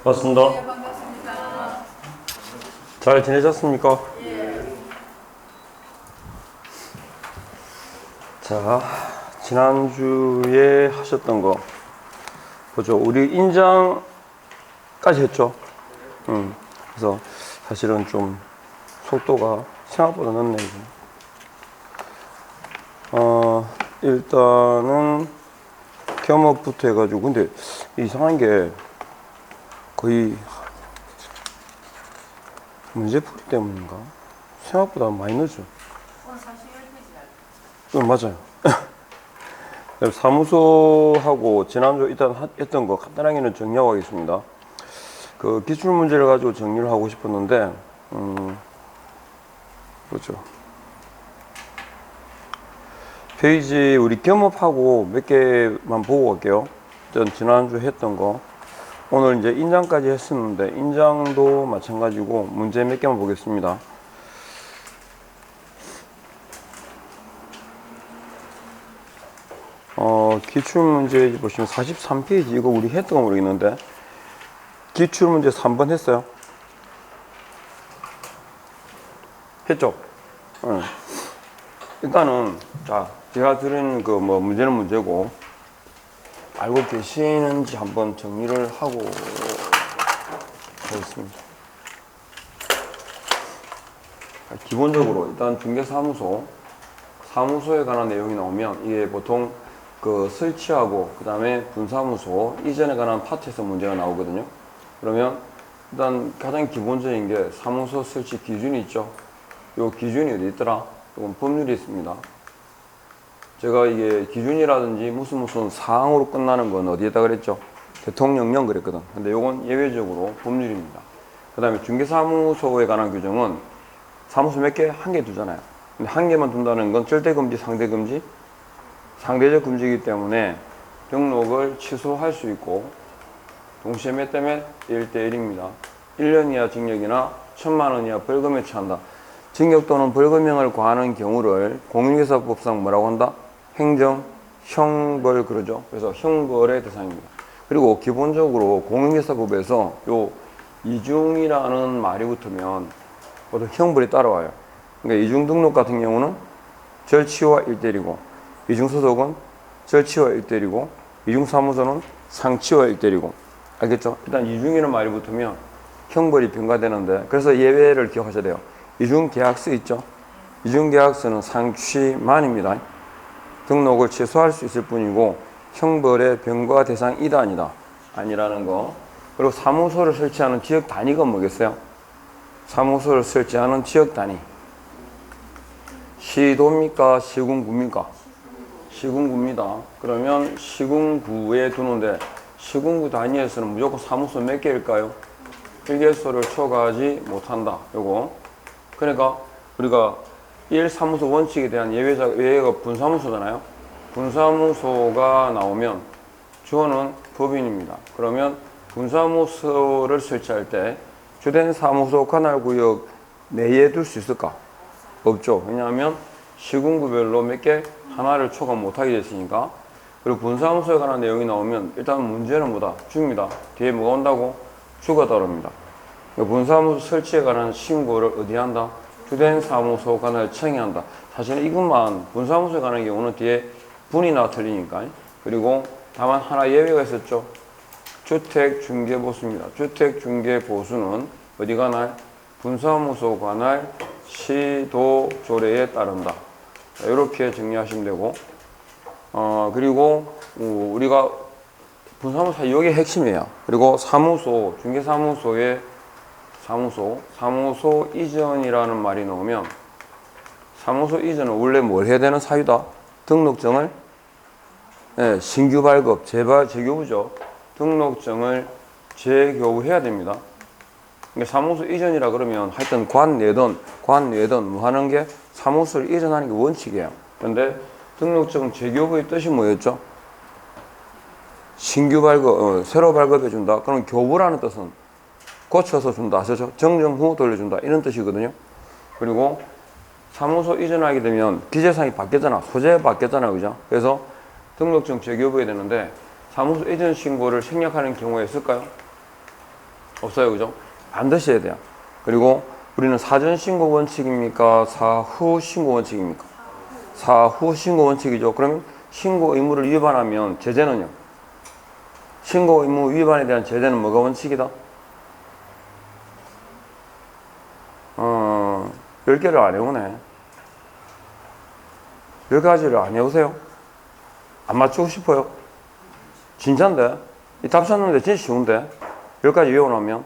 반갑습니다. 네, 반갑습니다. 잘 지내셨습니까? 예. 자, 지난주에 하셨던 거 보죠. 우리 인장까지 했죠. 그래서 사실은 좀 속도가 생각보다 늦네. 일단은 겸업부터 해가지고, 근데 이상한 게 거의 문제풀이 때문인가? 생각보다 많이 늦어. 오늘 41페이지야. 맞아요. 사무소하고 지난주 일단 했던 거 간단하게는 정리하고 하겠습니다. 그 기출문제를 가지고 정리를 하고 싶었는데, 그렇죠. 페이지 우리 겸업하고 몇 개만 보고 갈게요. 일단 지난주 했던 거. 오늘 이제 인장까지 했었는데, 인장도 마찬가지고 문제 몇 개만 보겠습니다. 기출문제 보시면 43페이지, 이거 우리 했던 거 모르겠는데, 기출문제 3번 했어요? 했죠? 응. 일단은, 자, 제가 드린 그 문제는 문제고, 알고 계시는지 한번 정리를 하고 가겠습니다. 기본적으로, 일단 사무소에 관한 내용이 나오면, 이게 보통 그 설치하고 그 다음에 분사무소 이전에 관한 파트에서 문제가 나오거든요. 그러면 일단 가장 기본적인 게 사무소 설치 기준이 있죠. 요 기준이 어디 있더라? 이건 법률이 있습니다. 제가 이게 기준이라든지 무슨 사항으로 끝나는 건 어디에다 그랬죠? 대통령령 그랬거든. 근데 요건 예외적으로 법률입니다. 그 다음에 중개사무소에 관한 규정은 사무소 몇 개? 한 개 두잖아요. 근데 한 개만 둔다는 건 절대금지, 상대금지? 상대적 금지이기 때문에 등록을 취소할 수 있고, 동시에 몇 대면 1대1입니다. 1년 이하 징역이나 1,000만 원 이하 벌금에 처한다. 징역 또는 벌금형을 과하는 경우를 공인중개사법상 뭐라고 한다? 행정, 형벌 그러죠. 그래서 형벌의 대상입니다. 그리고 기본적으로 공인중개사법에서 요 이중이라는 말이 붙으면 보통 형벌이 따라와요. 그러니까 이중 등록 같은 경우는 절취와 1대1이고, 이중소속은 절취와 1대1이고, 이중사무소는 상취와 1대1이고, 알겠죠? 일단 이중이라는 말이 붙으면 형벌이 병가되는데, 그래서 예외를 기억하셔야 돼요. 이중계약서 있죠? 이중계약서는 상취만입니다. 등록을 취소할 수 있을 뿐이고, 형벌의 병가 대상이다 아니다 아니라는 거. 그리고 사무소를 설치하는 지역 단위가 뭐겠어요? 사무소를 설치하는 지역 단위, 시도입니까? 시군구입니까? 시군구입니다. 그러면 시군구에 두는데, 시군구 단위에서는 무조건 사무소 몇 개일까요? 1개소를 초과하지 못한다. 요거. 그러니까 우리가 1사무소 원칙에 대한 예외가 분사무소잖아요. 분사무소가 나오면 주어는 법인입니다. 그러면 분사무소를 설치할 때 주된 사무소 관할구역 내에 둘 수 있을까? 없죠. 왜냐하면 시군구별로 몇 개? 하나를 초과 못하게 됐으니까. 그리고 분사무소에 관한 내용이 나오면 일단 문제는 뭐다? 주입니다. 뒤에 뭐가 온다고? 주가 따릅니다. 분사무소 설치에 관한 신고를 어디 한다? 주된 사무소 관할 청이 한다. 사실 이것만 분사무소에 관한 경우는 뒤에 분이나 틀리니까. 그리고 다만 하나 예외가 있었죠. 주택중개보수입니다. 주택중개보수는 어디 관할? 분사무소 관할 시도조례에 따른다. 이렇게 정리하시면 되고, 그리고 우리가 분사무소 이게 핵심이에요. 그리고 사무소, 중개사무소의 사무소 이전이라는 말이 나오면, 사무소 이전은 원래 뭘 해야 되는 사유다? 등록증을, 네, 신규 발급, 재교부죠. 등록증을 재교부해야 됩니다. 그러니까 사무소 이전이라 그러면 하여튼 관 내던 뭐 하는 게 사무소를 이전하는 게 원칙이에요. 그런데 등록증 재교부의 뜻이 뭐였죠? 신규 발급, 새로 발급해 준다. 그럼 교부라는 뜻은 고쳐서 준다. 아시죠? 정정 후 돌려준다. 이런 뜻이거든요. 그리고 사무소 이전하게 되면 기재사항이 바뀌었잖아. 소재가 바뀌었잖아. 그죠? 그래서 등록증 재교부해야 되는데, 사무소 이전 신고를 생략하는 경우가 있을까요? 없어요. 그죠? 반드시 해야 돼요. 그리고 우리는 사전 신고 원칙입니까? 사후 신고 원칙입니까? 사후 신고 원칙이죠. 그러면 신고 의무를 위반하면 제재는요? 신고 의무 위반에 대한 제재는 뭐가 원칙이다? 10개를 안 해오네. 10가지를 안 해오세요? 안 맞추고 싶어요? 진짠데? 이 답 찾는데 진짜 쉬운데? 10가지 외워놓으면?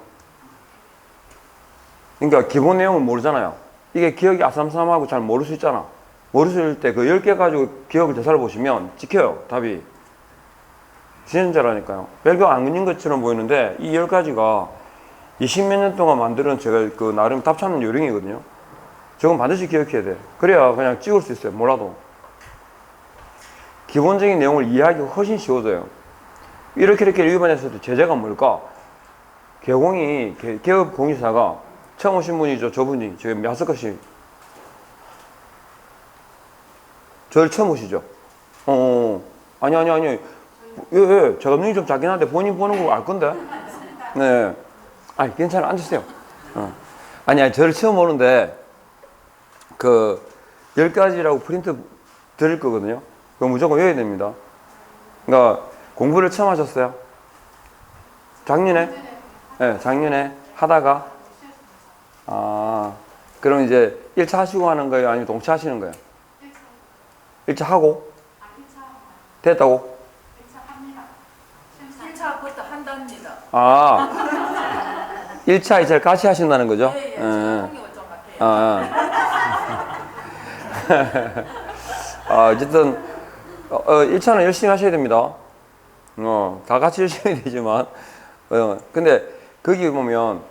그러니까 기본 내용을 모르잖아요. 이게 기억이 아삼삼하고 잘 모를 수 있잖아. 모르실 때 그 10개 가지고 기억을 되살아보시면 찍혀요, 답이. 진짜라니까요. 별거 안 그린 것처럼 보이는데 이 10가지가 20몇 년 동안 만드는 제가 그 나름 답 찾는 요령이거든요. 저건 반드시 기억해야 돼. 그래야 그냥 찍을 수 있어요. 몰라도. 기본적인 내용을 이해하기가 훨씬 쉬워져요. 이렇게 위반했을 때 제재가 뭘까? 개업 공유사가 처음 오신 분이죠. 저분이 지금 몇 석씩 저를 처음 오시죠. 아니. 예. 제가 눈이 좀 작긴 한데 본인 보는 거 알 건데. 네. 아니, 괜찮아. 앉으세요. 아니, 저를 처음 오는데, 10가지라고 프린트 드릴 거거든요. 그거 무조건 외워야 됩니다. 그러니까, 공부를 처음 하셨어요? 작년에? 네, 작년에 하다가? 그럼 이제 1차 하시고 하는 거예요? 아니면 동차 하시는 거예요? 1차 하고? 됐다고? 1차부터 한답니다. 1차, 2차를 같이 하신다는 거죠? 예. 성공이 좀 같아요. 어쨌든, 1차는 열심히 하셔야 됩니다. 다 같이 열심히 해야 되지만. 근데, 거기 보면,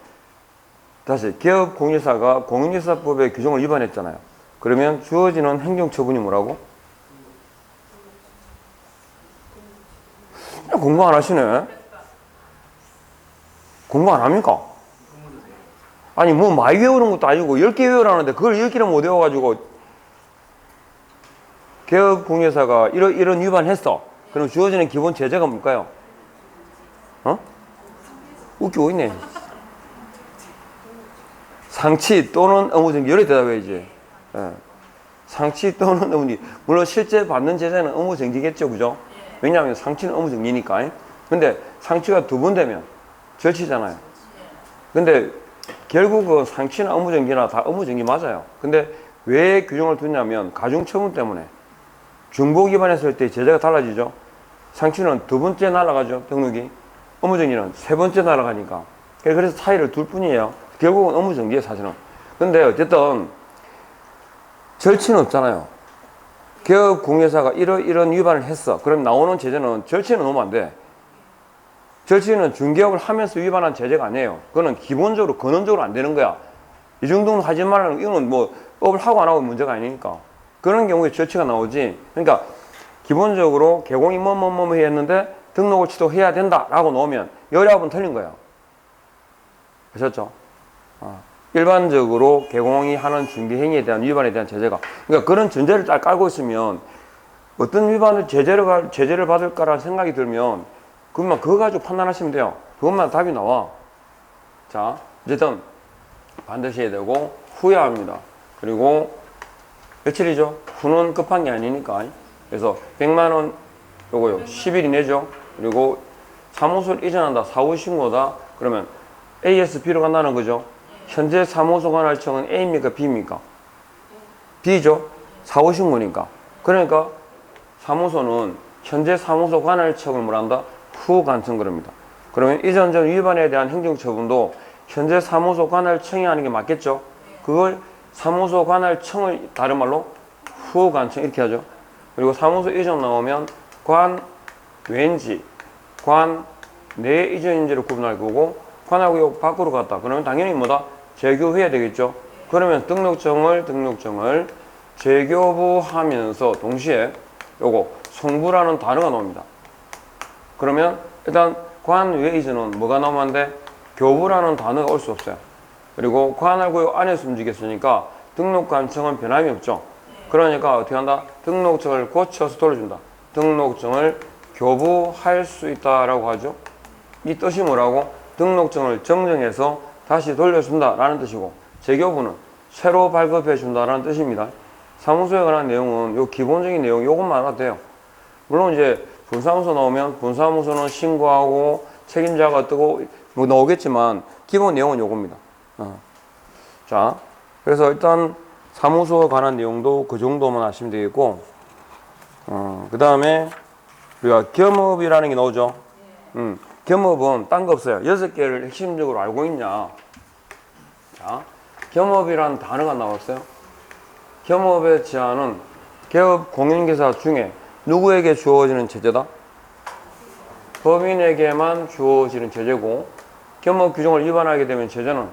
다시, 기업공유사가 공인중개사법의 규정을 위반했잖아요. 그러면 주어지는 행정처분이 뭐라고? 공부 안 하시네? 공부 안 합니까? 아니, 뭐 많이 외우는 것도 아니고 10개 외우라는데 그걸 10개를 못 외워가지고 개업공유사가 이런 위반했어. 그럼 주어지는 기본 제재가 뭘까요? 웃기고 있네. 상치 또는 의무정지. 이렇게 대답해야지. 예. 상치 또는 의무정지. 물론 실제 받는 제재는 의무정지겠죠. 그죠? 왜냐하면 상치는 의무정지니까. 근데 상치가 2번 되면 절치잖아요. 근데 결국은 상치나 의무정지나 다 의무정지 맞아요. 근데 왜 규정을 두냐면 가중처분 때문에 중복 위반했을 때 제재가 달라지죠. 상치는 2번째 날아가죠. 등록이. 의무정지는 3번째 날아가니까. 그래서 차이를 둘 뿐이에요. 결국은 의무정지예요, 사실은. 근데 어쨌든 절치는 없잖아요. 기업공유사가 이런 위반을 했어. 그럼 나오는 제재는 절치는 넣으면 안 돼. 절치는 중개업을 하면서 위반한 제재가 아니에요. 그거는 기본적으로 근원적으로 안 되는 거야. 이 정도는 하지 말라는 이거는 뭐 업을 하고 안 하고 문제가 아니니까. 그런 경우에 절치가 나오지. 그러니까 기본적으로 개공이 뭐뭐 했는데 등록을 취소해야 된다라고 넣으면 19번 틀린 거예요. 아셨죠? 일반적으로 개공이 하는 중개행위에 대한 위반에 대한 제재가. 그러니까 그런 전제를 딱 깔고 있으면 어떤 위반을 제재를 받을까라는 생각이 들면 그것만 그거 가지고 판단하시면 돼요. 그것만 답이 나와. 자, 어쨌든 반드시 해야 되고 후회합니다. 그리고 며칠이죠? 후는 급한 게 아니니까. 그래서 100만 원 요거요. 10일 이내죠. 그리고 사무소를 이전한다. 사후 신고다. 그러면 ASB로 간다는 거죠. 현재 사무소 관할청은 A입니까? B입니까? B죠. 사후 신고니까. 그러니까 사무소는 현재 사무소 관할청을 뭐란다? 후 간청 그럽니다. 그러면 이전 전 위반에 대한 행정처분도 현재 사무소 관할청이 하는 게 맞겠죠? 그걸 사무소 관할청을 다른 말로 후 간청 이렇게 하죠. 그리고 사무소 이전 나오면 관 외인지, 관 내 이전인지를 구분할 거고 관할구역 밖으로 갔다. 그러면 당연히 뭐다? 재교해야 되겠죠. 그러면 등록증을 재교부하면서 동시에 요거 송부라는 단어가 나옵니다. 그러면 일단 관 외 이전은 뭐가 나오면 안 돼? 교부라는 단어가 올 수 없어요. 그리고 관할구역 안에서 움직였으니까 등록관청은 변함이 없죠. 그러니까 어떻게 한다? 등록증을 고쳐서 돌려준다. 등록증을 교부할 수 있다라고 하죠. 이 뜻이 뭐라고? 등록증을 정정해서 다시 돌려준다라는 뜻이고, 재교부는 새로 발급해준다라는 뜻입니다. 사무소에 관한 내용은 요 기본적인 내용 요것만 알아도 돼요. 물론 이제 분사무소 나오면 분사무소는 신고하고 책임자가 뜨고 뭐 나오겠지만 기본 내용은 요겁니다. 자, 그래서 일단 사무소에 관한 내용도 그 정도만 아시면 되겠고, 그 다음에 우리가 겸업이라는 게 나오죠. 겸업은 딴 거 없어요. 6개를 핵심적으로 알고 있냐. 자, 겸업이라는 단어가 나왔어요. 겸업의 제한은 개업 공인계사 중에 누구에게 주어지는 제재다? 법인에게만 주어지는 제재고, 겸업 규정을 위반하게 되면 제재는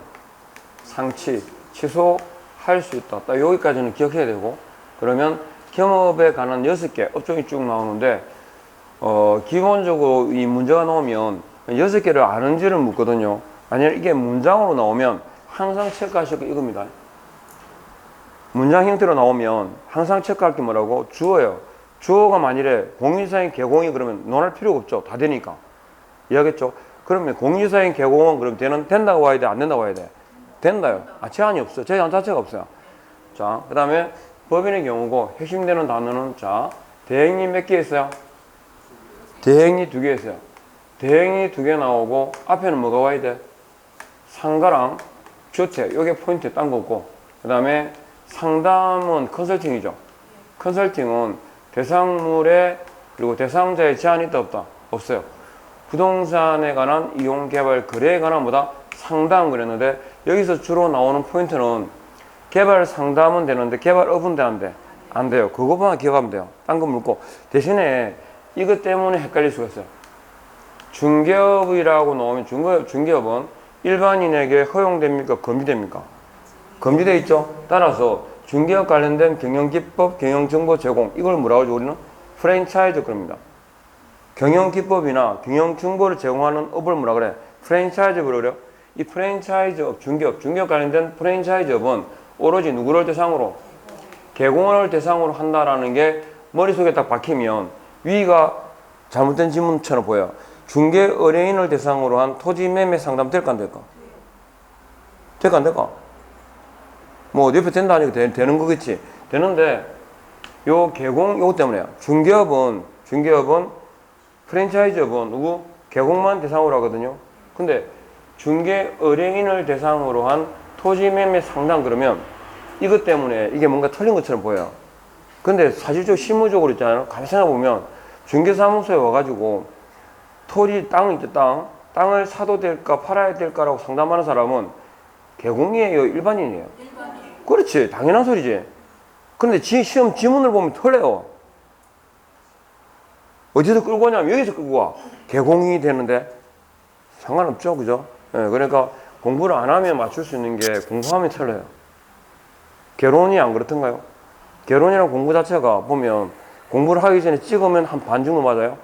상치, 취소할 수 있다. 딱 여기까지는 기억해야 되고, 그러면 겸업에 관한 6개 업종이 쭉 나오는데, 기본적으로 이 문제가 나오면 6개를 아는지를 묻거든요. 아니면 이게 문장으로 나오면 항상 체크하실 거 이겁니다. 문장 형태로 나오면 항상 체크할 게 뭐라고? 주어예요. 주어가 만일에 공인사인 개공이 그러면 논할 필요가 없죠. 다 되니까. 이해하겠죠? 그러면 공인사인 개공은 그럼 된다고 와야 돼? 안 된다고 와야 돼? 된다요. 제한이 없어요. 제한 자체가 없어요. 자, 그 다음에 법인의 경우고 핵심되는 단어는 자, 대행이 몇 개 있어요? 대행이 2개 있어요. 대행이 2개 나오고 앞에는 뭐가 와야 돼? 상가랑 주택. 요게 포인트 딴 거고, 그 다음에 상담은 컨설팅이죠. 컨설팅은 대상물에 그리고 대상자의 제한이 있다 없다? 없어요. 부동산에 관한 이용 개발 거래에 관한 뭐다? 상담 그랬는데 여기서 주로 나오는 포인트는 개발 상담은 되는데 개발업은 돼 안 돼? 안 돼요. 그거만 기억하면 돼요. 딴 거 물고. 대신에 이것 때문에 헷갈릴 수가 있어요. 중개업이라고 나오면 중개업은 일반인에게 허용됩니까? 금지됩니까? 금지되어 있죠. 따라서 중개업 관련된 경영기법, 경영정보 제공, 이걸 뭐라고 하죠? 우리는 프랜차이즈 그럽니다. 경영기법이나 경영정보를 제공하는 업을 뭐라 그래? 프랜차이즈 그래요. 이 프랜차이즈업, 중개업 관련된 프랜차이즈업은 오로지 누구를 대상으로? 개공을 대상으로 한다라는 게 머릿속에 딱 박히면 위가 잘못된 질문처럼 보여요. 중개 의뢰인을 대상으로 한 토지 매매 상담 될까 안 될까? 될까 안 될까? 뭐 옆에 된다 하니까 되는 거겠지. 되는데 요 개공 요거 때문에요. 중개업은 프랜차이즈업은 누구? 개공만 대상으로 하거든요. 근데 중개 의뢰인을 대상으로 한 토지 매매 상담 그러면 이것 때문에 이게 뭔가 틀린 것처럼 보여요. 근데 사실적으로 실무적으로 있잖아요. 가만히 생각해보면 중개사무소에 와가지고 토지 땅 땅을 사도 될까 팔아야 될까라고 상담하는 사람은 개공이에요, 일반인이에요? 일반이에요. 그렇지, 당연한 소리지. 근데 시험 지문을 보면 틀려요. 어디서 끌고 오냐면 여기서 끌고 와. 개공이 되는데 상관없죠, 그죠? 네, 그러니까 공부를 안 하면 맞출 수 있는 게 공부하면 틀려요. 개론이 안 그렇던가요? 개론이랑 공부 자체가 보면 공부를 하기 전에 찍으면 한 반 정도 맞아요.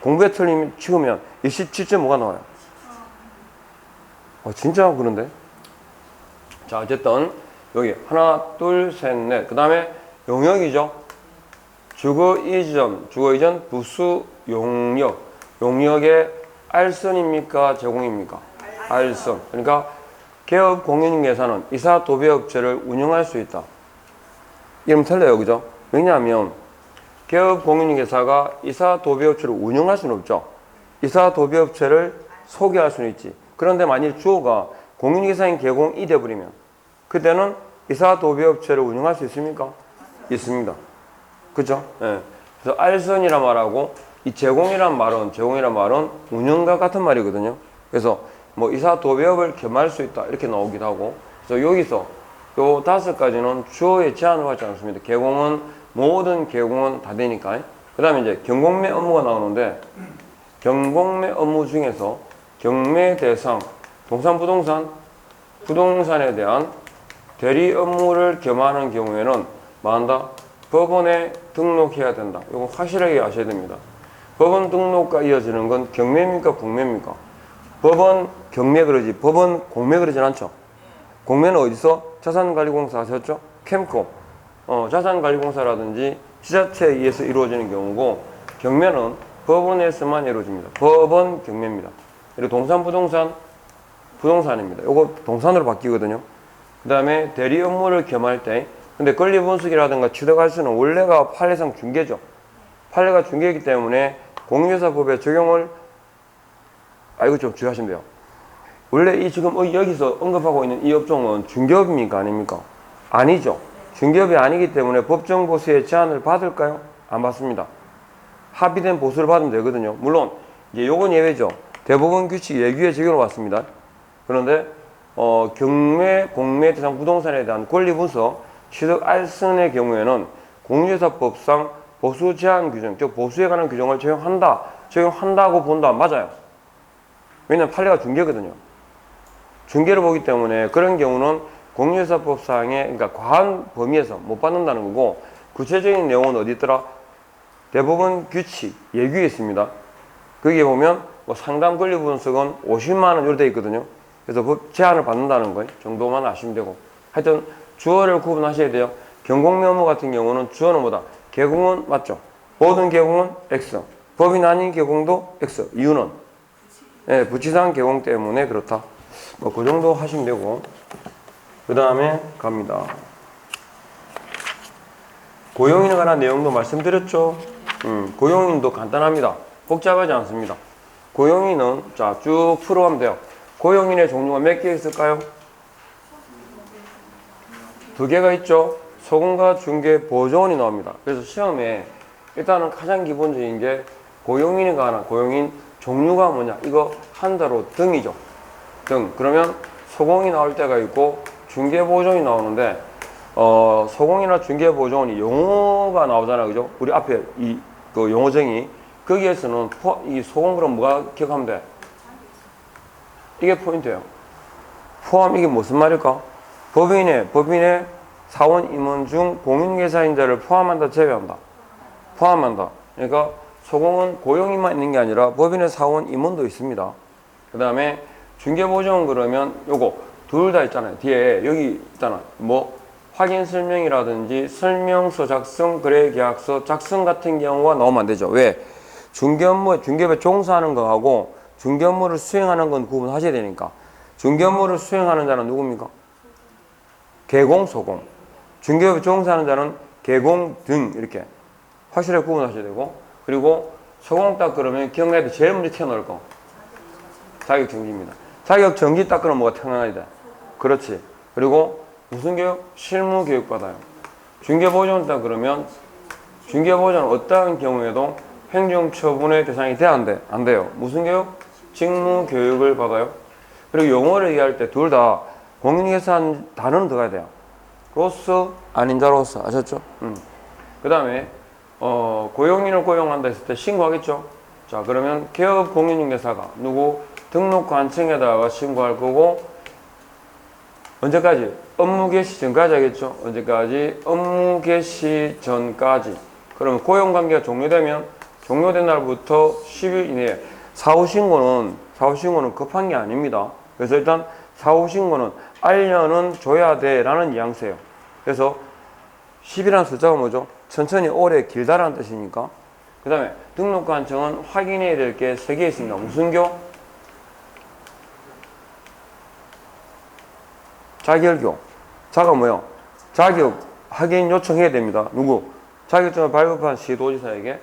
공부에 틀리면 찍으면 27.5가 나와요. 진짜 그런데? 자, 어쨌든 여기 하나, 둘, 셋, 넷. 그 다음에 용역이죠. 주거 이전, 부수 용역. 용역의 알선입니까? 제공입니까? 알선. 그러니까 개업 공인중개사는 이사 도배업체를 운영할 수 있다. 이러면 틀려요, 그죠? 왜냐하면 개업 공인중개사가 이사 도배업체를 운영할 수는 없죠. 이사 도배업체를 소개할 수는 있지. 그런데 만일 주어가 공인중개사인 개공이 돼버리면 그때는 이사 도배업체를 운영할 수 있습니까? 있습니다. 그죠? 예. 그래서 알선이란 말하고 이 제공이란 말은 운영과 같은 말이거든요. 그래서 뭐 이사 도배업을 겸할 수 있다 이렇게 나오기도 하고. 그래서 여기서 요 5가지는 주어에 제한을 받지 않습니다. 모든 개공은 다 되니까. 그 다음에 이제 경공매 업무가 나오는데 경공매 업무 중에서 경매 대상 부동산에 대한 대리 업무를 겸하는 경우에는 뭐한다? 법원에 등록해야 된다. 이거 확실하게 아셔야 됩니다. 법원 등록과 이어지는 건 경매입니까? 공매입니까? 법원 경매 그러지 법원 공매 그러진 않죠. 공매는 어디서? 자산관리공사 하셨죠? 캠코 자산관리공사라든지 지자체에 의해서 이루어지는 경우고, 경매는 법원에서만 이루어집니다. 법원 경매입니다. 그리고 동산부동산 부동산입니다. 요거 동산으로 바뀌거든요. 그 다음에 대리 업무를 겸할 때, 근데 권리분석이라든가 취득할 수는 원래가 판례상 중개죠. 판례가 중개이기 때문에 공인중개사법의 적용을 이거 좀 주의하시면 돼요. 원래 이 지금 여기서 언급하고 있는 이 업종은 중개업입니까? 아닙니까? 아니죠. 중개업이 아니기 때문에 법정 보수의 제한을 받을까요? 안 받습니다. 합의된 보수를 받으면 되거든요. 물론 이제 요건 예외죠. 대법원 규칙 예규에 적용을 받습니다. 그런데 경매, 공매 대상 부동산에 대한 권리 분석, 취득 알선의 경우에는 공인중개사법상 보수 제한 규정, 즉 보수에 관한 규정을 적용한다고 본다. 맞아요. 왜냐하면 판례가 중개거든요. 중개를 보기 때문에 그런 경우는 공인중개사법상의 그러니까 과한 범위에서 못 받는다는 거고, 구체적인 내용은 어디 있더라? 대법원 규칙 예규에 있습니다. 거기에 보면 뭐 상담 권리 분석은 50만 원 이렇게 돼 있거든요. 그래서 법 제한을 받는다는 거 정도만 아시면 되고, 하여튼 주어를 구분하셔야 돼요. 경공매업무 같은 경우는 주어는 뭐다? 개공은 맞죠? 모든 개공은 X. 법인 아닌 개공도 X. 이유는 부치상 개공 때문에 그렇다. 뭐 그 정도 하시면 되고, 그 다음에 갑니다. 고용인에 관한 내용도 말씀드렸죠. 고용인도 간단합니다. 복잡하지 않습니다. 고용인은 자 쭉 풀어가면 돼요. 고용인의 종류가 몇 개 있을까요? 2개가 있죠. 소공과 중개 보조원이 나옵니다. 그래서 시험에 일단은 가장 기본적인 게 고용인에 관한 고용인 종류가 뭐냐, 이거 한 자로 등이죠. 등. 그러면 소공이 나올 때가 있고 중개 보조원이 나오는데, 소공이나 중개 보조원이 용어가 나오잖아요, 그죠? 우리 앞에 그 용어정의, 거기에서는 이 소공 그럼 뭐가 기억하면 돼? 이게 포인트예요. 포함, 이게 무슨 말일까? 법인의 사원 임원 중 공인중개사인자를 포함한다, 제외한다? 포함한다. 그러니까 소공은 고용인만 있는 게 아니라 법인의 사원 임원도 있습니다. 그 다음에 중개보조원 그러면 요거 둘 다 있잖아요. 뒤에 여기 있잖아. 뭐 확인 설명이라든지 설명서 작성, 거래계약서 작성 같은 경우가 나오면 안 되죠. 왜? 중개업에 종사하는 거하고 중개업무를 수행하는 건 구분하셔야 되니까. 중개업무를 수행하는 자는 누굽니까? 개공, 소공. 중개업에 종사하는 자는 개공 등, 이렇게 확실하게 구분하셔야 되고, 그리고 소공 딱 그러면 기억나야 돼. 제일 먼저 튀어나올 거 자격정지입니다. 자격정지 딱 그러면 뭐가 튀어나와야 돼? 그렇지. 그리고 무슨 교육? 실무 교육 받아요. 중개보조원 딱 그러면 중개보조원은 어떠한 경우에도 행정처분의 대상이 돼야 안 돼? 안 돼요. 무슨 교육? 직무 교육을 받아요. 그리고 용어를 얘기할 때 둘 다 공인중개사 단어는 들어가야 돼요. 로스, 아닌 자로서. 아셨죠? 그 다음에 고용인을 고용한다 했을 때 신고하겠죠? 자, 그러면 개업 공인중개사가 누구 등록관청에다가 신고할 거고, 언제까지? 업무 개시 전까지 하겠죠? 언제까지? 업무 개시 전까지. 그러면 고용관계가 종료되면 종료된 날부터 10일 이내에 사후신고는 급한 게 아닙니다. 그래서 일단 사후신고는 알려는 줘야 돼 라는 뉘앙스예요. 그래서 10이라는 숫자가 뭐죠? 천천히 오래 길다라는 뜻이니까. 그 다음에 등록관청은 확인해야 될 게 3개 있습니다. 무슨 교? 자결교. 자가 뭐요? 자격 확인 요청해야 됩니다. 누구? 자격증을 발급한 시도지사에게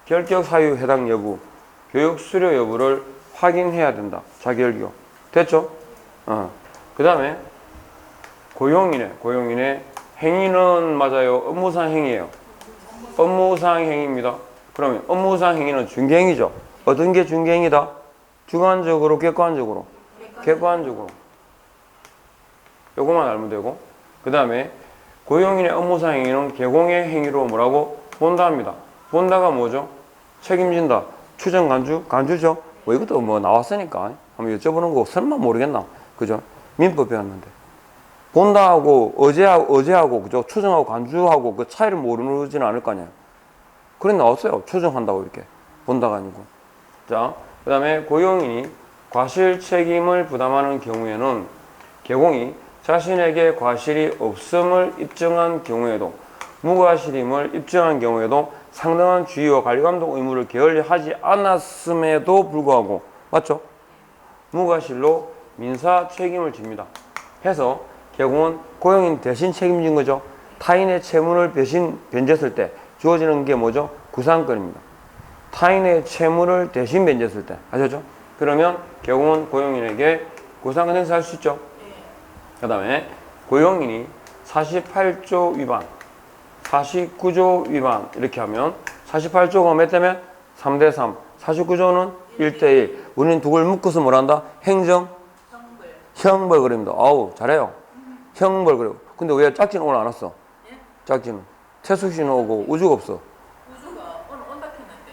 결격 사유 해당 여부, 교육 수료 여부를 확인해야 된다. 자결교. 됐죠? 그 다음에 고용인의 행위는 맞아요. 업무상 행위예요. 업무상 행위입니다. 그러면 업무상 행위는 중개행위죠. 어떤 게 중개행위다? 주관적으로, 객관적으로? 객관적으로. 요것만 알면 되고, 그 다음에 고용인의 업무상 행위는 개공의 행위로 뭐라고? 본다 합니다. 본다가 뭐죠? 책임진다. 추정 간주죠? 뭐 이것도 뭐 나왔으니까 한번 여쭤보는 거고, 설마 모르겠나? 그죠? 민법 배웠는데. 본다하고 어제하고 그죠? 추정하고 간주하고 그 차이를 모르지는 않을 거 아니에요. 그래 나왔어요. 추정한다고 이렇게. 본다가 아니고. 자, 그 다음에 고용인이 과실 책임을 부담하는 경우에는 개공이 자신에게 과실이 없음을 입증한 경우에도, 무과실임을 입증한 경우에도 상당한 주의와 관리감독 의무를 게을리하지 않았음에도 불구하고, 맞죠? 무과실로 민사 책임을 집니다. 해서 개공은 고용인 대신 책임진 거죠. 타인의 채무를 변제했을 때 주어지는 게 뭐죠? 구상권입니다. 타인의 채무를 대신 변제했을 때. 아셨죠? 그러면 개공은 고용인에게 구상권 행사할 수 있죠. 그 다음에 고용인이 48조 위반, 49조 위반 이렇게 하면 48조가 몇 대면? 3대3. 49조는 1대1. 우리는 두 걸 묶어서 뭐란다? 행정? 형벌 그립니다. 아우 잘해요. 형벌 그리고. 근데 왜 짝지는 오늘 안 왔어? 예? 짝지는. 태숙 씨는 오고 우주가 없어. 우주가 오늘 온다 했는데.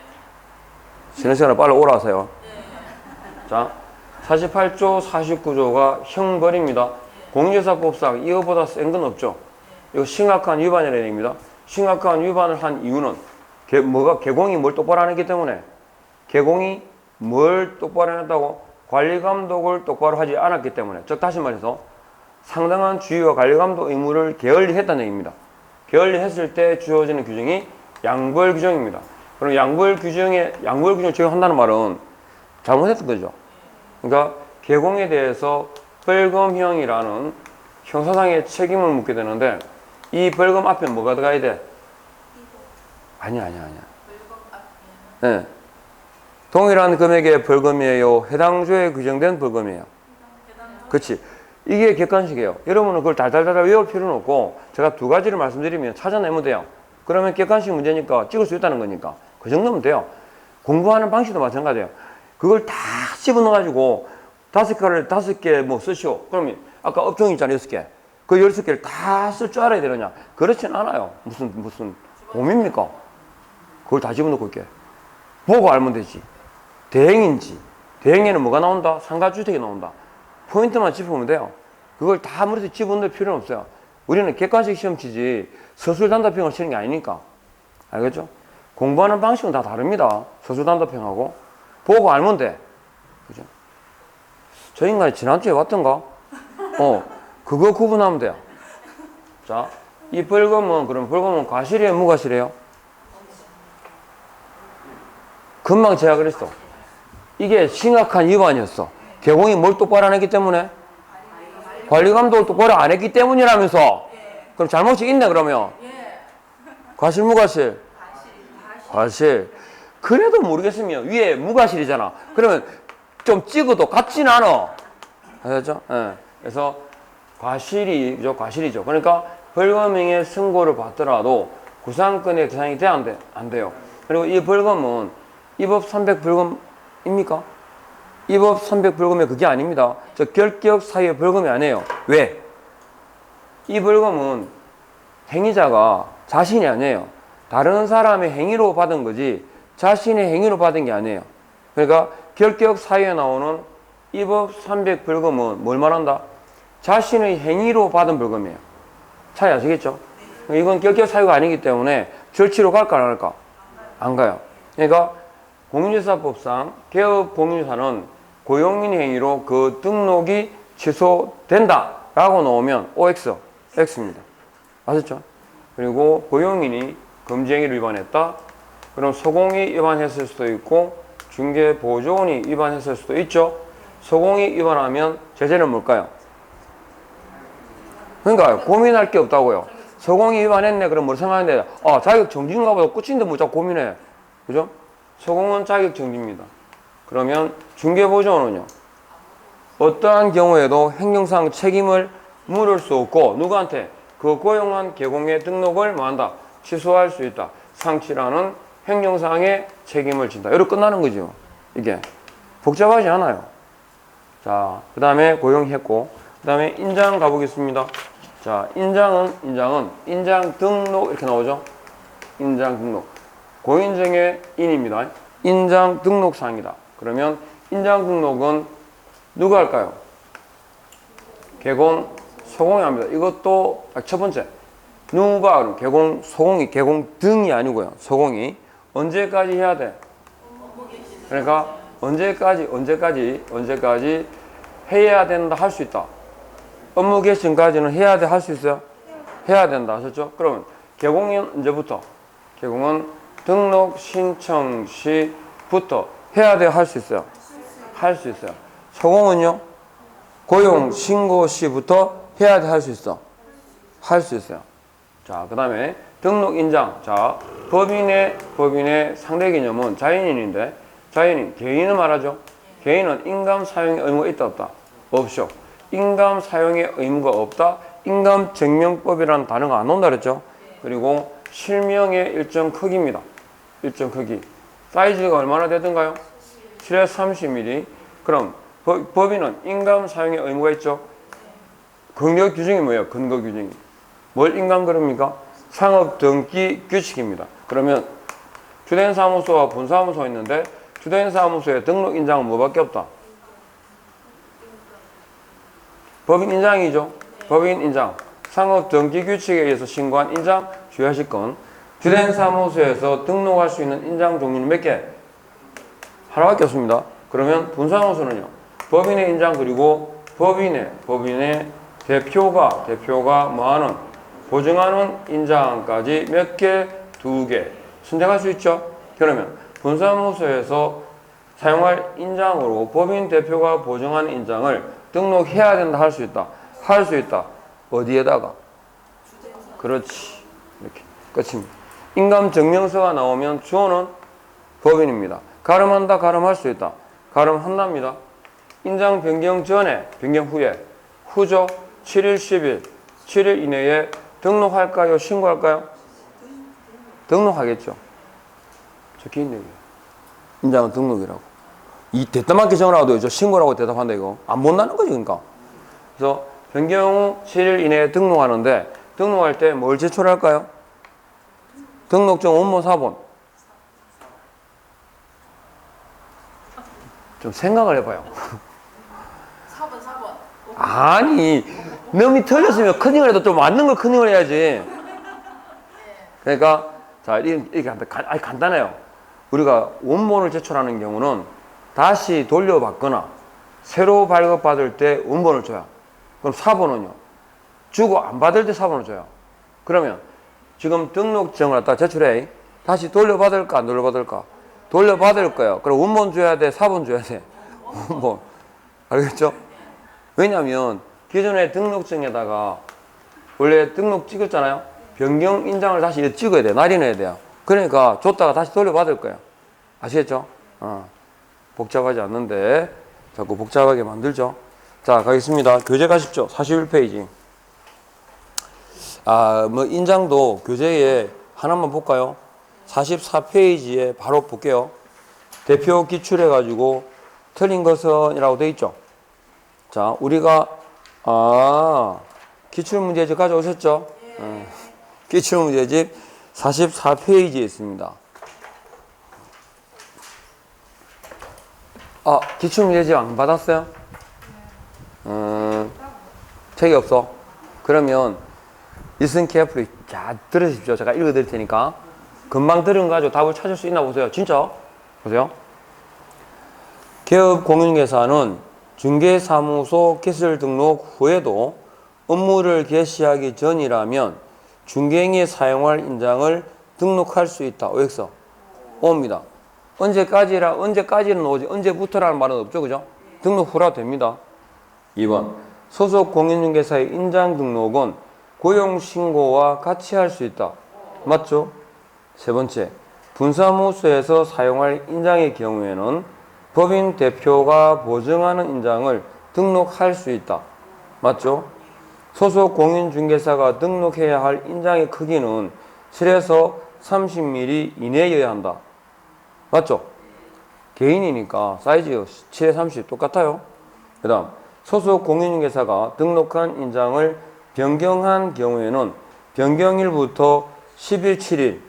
쉬는 시간에 빨리 오라 하세요. 예. 자, 48조, 49조가 형벌입니다. 공인중개사법상 이거보다 센 건 없죠. 이거 심각한 위반이라는 얘기입니다. 심각한 위반을 한 이유는 개공이 뭘 똑바로 안 했기 때문에. 개공이 뭘 똑바로 안 했다고? 관리감독을 똑바로 하지 않았기 때문에. 즉 다시 말해서 상당한 주의와 관리감독 의무를 게을리 했다는 얘기입니다. 게을리 했을 때 주어지는 규정이 양벌 규정입니다. 그럼 양벌 규정을 적용한다는 말은 잘못했던 거죠. 그러니까 개공에 대해서 벌금형이라는 형사상의 책임을 묻게 되는데 이 벌금 앞에 뭐가 들어가야 돼? 아니야. 네. 동일한 금액의 벌금이에요. 해당 조에 규정된 벌금이에요. 그렇지. 이게 객관식이에요. 여러분은 그걸 달달달 외울 필요는 없고 제가 두 가지를 말씀드리면 찾아내면 돼요. 그러면 객관식 문제니까 찍을 수 있다는 거니까 그 정도면 돼요. 공부하는 방식도 마찬가지예요. 그걸 다 집어넣어가지고 5개 뭐 쓰시오. 그러면 아까 업종 있잖아요. 6개. 그 16개를 다 쓸 줄 알아야 되느냐? 그렇진 않아요. 무슨 곰입니까? 그걸 다 집어넣고 있게. 보고 알면 되지. 대행인지. 대행에는 뭐가 나온다? 상가주택이 나온다. 포인트만 짚으면 돼요. 그걸 다 머리에서 집어넣을 필요는 없어요. 우리는 객관식 시험 치지 서술단답형을 치는 게 아니니까. 알겠죠? 공부하는 방식은 다 다릅니다. 서술단답형하고. 보고 알면 돼. 그죠? 저 인간이 지난주에 왔던가? 그거 구분하면 돼요. 자, 이 벌금은 과실이에요? 무과실이에요? 금방 제가 그랬어. 이게 심각한 위반이었어. 개공이 뭘 똑바로 안 했기 때문에? 관리감독을 똑바로 안 했기 때문이라면서. 그럼 잘못이 있네 그러면? 과실 무과실? 과실. 그래도 모르겠으면 위에 무과실이잖아. 그러면 좀 찍어도 같지는 않아. 아셨죠? 예. 그래서 과실이죠. 그러니까 벌금형의 선고를 받더라도 구상권의 대상이 돼야 안 돼요. 그리고 이 벌금은 입법 300벌금입니까? 입법 300벌금이 그게 아닙니다. 저 결격 사유의 벌금이 아니에요. 왜? 이 벌금은 행위자가 자신이 아니에요. 다른 사람의 행위로 받은 거지 자신의 행위로 받은 게 아니에요. 그러니까 결격 사유에 나오는 입법 300벌금은 뭘 말한다? 자신의 행위로 받은 벌금이에요. 차이 아시겠죠? 이건 결격 사유가 아니기 때문에 절치로 갈까 안 갈까? 안 가요. 그러니까 공인중개사법상 개업 공인중개사는 고용인 행위로 그 등록이 취소된다 라고 나오면 OX, X입니다. 아셨죠? 그리고 고용인이 금지행위를 위반했다. 그럼 소공이 위반했을 수도 있고 중개보조원이 위반했을 수도 있죠. 소공이 위반하면 제재는 뭘까요? 그러니까 고민할 게 없다고요. 소공이 위반했네 그럼 뭘 생각하는데 자격 정지인가 보다 끝인데 뭐 자꾸 고민해. 그죠? 소공은 자격 정지입니다. 그러면 중개보조원은요. 어떠한 경우에도 행정상 책임을 물을 수 없고 누구한테? 그 고용한 개공의 등록을 뭐한다? 취소할 수 있다. 상치라는 행정상의 책임을 진다. 이렇게 끝나는 거죠. 이게 복잡하지 않아요. 자, 그 다음에 고용했고 그 다음에 인장 가보겠습니다. 자, 인장 등록 이렇게 나오죠. 인장 등록 고인정의 인입니다. 인장 등록사항이다. 그러면 인장 등록은 누가 할까요? 개공, 소공이 합니다. 이것도 첫 번째 누가 그럼 개공, 소공이 개공 등이 아니고요. 소공이 언제까지 해야 돼? 그러니까 언제까지 해야 된다 할 수 있다. 업무 개시까지는 해야 돼 할 수 있어요? 해야 된다 하셨죠? 그러면 개공은 언제부터? 개공은 등록 신청 시부터 해야 돼 할 수 있어요? 할 수 있어요. 소공은요? 고용 신고 시부터 해야 돼, 할 수 있어? 할 수 있어요. 자, 그 다음에 등록 인장. 자, 법인의 상대 개념은 자연인인데, 자연인, 개인을 말하죠. 개인은 인감 사용의 의무가 있다, 없다? 없죠. 인감 사용의 의무가 없다. 인감 증명법이라는 단어가 안 온다 그랬죠. 그리고 실명의 일정 크기입니다. 일정 크기. 사이즈가 얼마나 되든가요? 7에서 30mm. 그럼 법인은 인감 사용의 의무가 있죠. 근거 규정이 뭐예요? 근거 규정이. 뭘 인감 그럽니까? 상업 등기 규칙입니다. 그러면 주된 사무소와 분사무소가 있는데 주된 사무소의 등록 인장은 뭐밖에 없다? 법인 인장이죠. 법인 인장. 상업 등기 규칙에 의해서 신고한 인장 주의하실 건 주된 사무소에서 등록할 수 있는 인장 종류는 몇 개? 하나밖에 없습니다. 그러면 분사무소는요. 법인의 인장 그리고 법인의 대표가 뭐하는 보증하는 인장까지 몇 개? 2개 선택할 수 있죠. 그러면 분사무소에서 사용할 인장으로 법인 대표가 보증하는 인장을 등록해야 된다, 할 수 있다. 할 수 있다. 어디에다가? 그렇지. 이렇게 끝입니다. 인감 증명서가 나오면 주어는 법인입니다. 가름한다, 가름할 수 있다. 가름한답니다. 인장 변경 전에, 변경 후에, 후죠. 7일, 10일, 7일 이내에 등록할까요? 신고할까요? 등록하겠죠. 적혀있네요. 인장은 등록이라고. 이 대담하게 정하라고 저 신고라고 대답한다 이거. 안 본다는 거지 그러니까. 그래서 변경 후 7일 이내에 등록하는데 등록할 때 뭘 제출할까요? 등록증 원본 사본. 좀 생각을 해봐요. 4번. 아니 너무 틀렸으면 커닝을 좀 맞는 걸 커닝을 해야지. 그러니까 자 이렇게 간단해요. 우리가 원본을 제출하는 경우는 다시 돌려받거나 새로 발급받을 때 원본을 줘요. 그럼 4번은요. 주고 안 받을 때 4번을 줘요. 그러면 지금 등록증을 갖다 제출해. 다시 돌려받을까 안 돌려받을까? 돌려받을 거예요. 그럼 원본 줘야 돼? 4번 줘야 돼? 원본. 알겠죠? 왜냐하면 기존의 등록증에다가 원래 등록 찍었잖아요. 변경 인장을 다시 찍어야 돼요. 날인해야 돼요. 그러니까 줬다가 다시 돌려받을 거예요. 아시겠죠? 복잡하지 않는데 자꾸 복잡하게 만들죠. 자, 가겠습니다. 교재 가십시오. 41페이지. 뭐 인장도 교재에 하나만 볼까요? 44페이지에 바로 볼게요. 대표 기출해가지고 틀린 것은이라고 돼 있죠. 자, 우리가 기출문제집 가져오셨죠? 기출문제집 44페이지에 있습니다. 기출문제집 안 받았어요? 책이 없어? 그러면 listen carefully. 자, 들으십시오. 제가 읽어드릴 테니까. 금방 들은 거 가지고 답을 찾을 수 있나 보세요. 진짜? 보세요. 개업 공인중개사는 중개사무소 개설 등록 후에도 업무를 개시하기 전이라면 중개인이 사용할 인장을 등록할 수 있다. OX. O입니다. 언제까지는 오지, 언제부터라는 말은 없죠. 그죠? 등록 후라 됩니다. 2번. 소속 공인중개사의 인장 등록은 고용신고와 같이 할 수 있다. 맞죠? 세 번째. 분사무소에서 사용할 인장의 경우에는 법인 대표가 보증하는 인장을 등록할 수 있다. 맞죠? 소속 공인중개사가 등록해야 할 인장의 크기는 7에서 30mm 이내여야 한다. 맞죠? 개인이니까 사이즈 7에 30 똑같아요. 그 다음 소속 공인중개사가 등록한 인장을 변경한 경우에는 변경일부터 10일,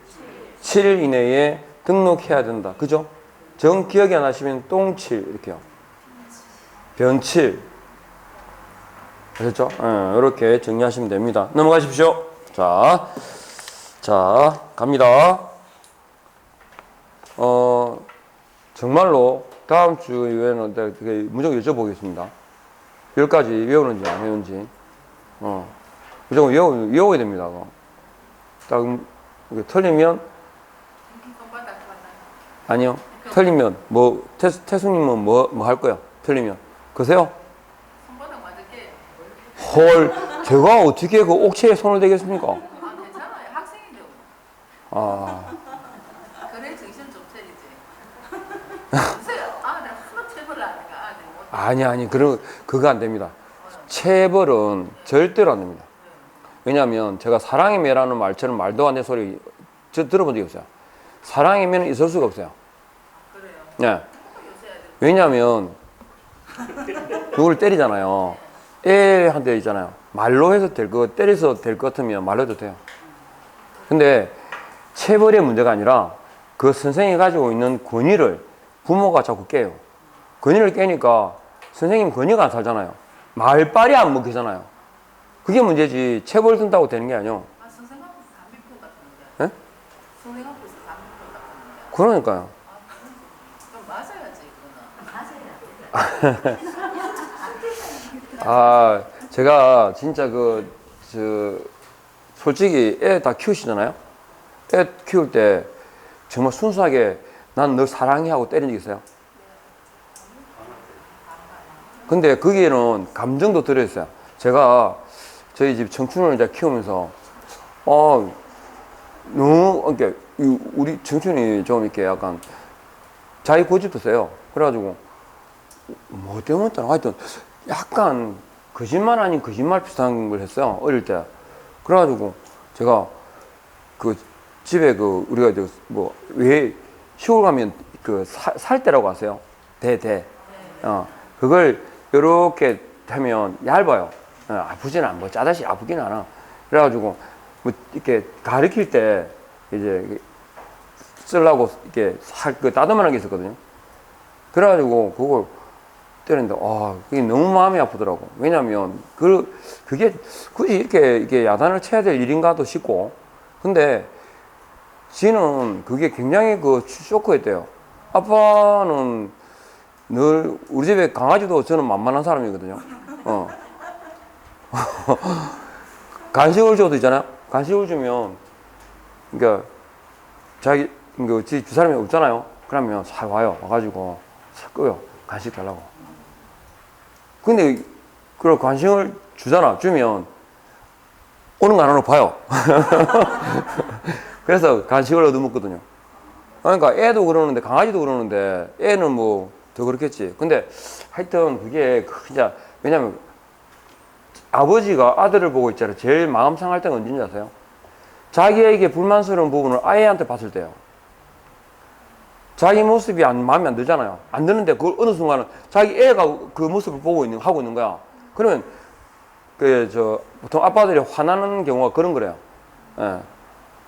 7일 이내에 등록해야 된다. 그죠? 정 기억이 안 나시면 똥칠 이렇게요. 변칠. 아셨죠? 이렇게 정리하시면 됩니다. 넘어가십시오. 자, 갑니다. 정말로 다음 주에는 무조건 여쭤보겠습니다. 10가지 외우는지 안 외우는지. 무조건 외워야 됩니다. 딱 틀리면 아니요. 틀리면 태수님은 뭐 할 거야? 틀리면 그세요? 손바닥 맞을 헐, 제가 어떻게 그 옥체에 손을 대겠습니까? 아, 괜찮아요. 학생인데. 아, 그래 정신 좀 차리지. 보세요. 아, 내가 하도 체벌을 하니까 아들 못. 아니, 그거 안 됩니다. 체벌은 절대로 안 됩니다. 왜냐하면 제가 사랑의 매라는 말처럼 말도 안 되는 소리 저 들어본 적이 없어요. 사랑의 매는 있을 수가 없어요. 그래요. 네. 요새 애들. 왜냐하면 누구를 때리잖아요. 애한테 있잖아요. 말로 해서 될 거, 때려서 될 것 같으면 말로 해도 돼요. 근데 체벌의 문제가 아니라 그 선생님이 가지고 있는 권위를 부모가 자꾸 깨요. 권위를 깨니까 선생님 권위가 안 살잖아요. 말빨이 안 먹히잖아요. 그게 문제지. 체벌 든다고 되는 게 아니요. 아, 선생 앞에서 담배품 같은데. 예? 선생 앞에서 담배품 같은데. 그러니까요. 아, 그럼 맞아야지 이거는. 아, 제가 진짜 솔직히 애 다 키우시잖아요? 애 키울 때 정말 순수하게 난 널 사랑해 하고 때린 적 있어요? 근데 거기에는 감정도 들어있어요. 제가 저희 집 청춘을 이제 키우면서, 너무, 그러니까 우리 청춘이 좀 이렇게 약간 자기 고집도 세요. 그래가지고, 뭐 때문에 하여튼 약간 거짓말 아닌 거짓말 비슷한 걸 했어요. 어릴 때. 그래가지고 제가 그 집에 우리가 왜 시골 가면 살 때라고 하세요. 대. 그걸 요렇게 하면 얇아요. 아프지는 않아. 뭐 짜다시 아프기는 않아. 그래가지고 뭐 이렇게 가르칠 때 이제 쓰려고 이렇게 따듬어놓은 게 있었거든요. 그래가지고 그걸 때렸는데, 그게 너무 마음이 아프더라고. 왜냐면, 그게 굳이 이렇게 야단을 쳐야 될 일인가도 싶고, 근데, 지는 그게 굉장히 쇼크였대요. 아빠는 늘, 우리 집에 강아지도 저는 만만한 사람이거든요. 간식을 줘도 있잖아요. 간식을 주면, 그러니까, 집 사람이 없잖아요. 그러면 잘 와요. 와가지고, 싹 끄요. 간식 달라고. 근데 그런 관심을 주면 오는 거 안 오는 봐요. 그래서 간식을 얻어먹거든요. 그러니까 애도 그러는데 강아지도 그러는데 애는 뭐 더 그렇겠지. 근데 하여튼 그게 진짜 왜냐면 아버지가 아들을 보고 있잖아요. 제일 마음 상할 때가 언제인지 아세요? 자기에게 불만스러운 부분을 아이한테 봤을 때요. 자기 모습이 마음에 안 들잖아요. 안 드는데 그걸 어느 순간은 자기 애가 그 모습을 하고 있는 거야. 그러면 보통 아빠들이 화나는 경우가 그런 거래요. 예.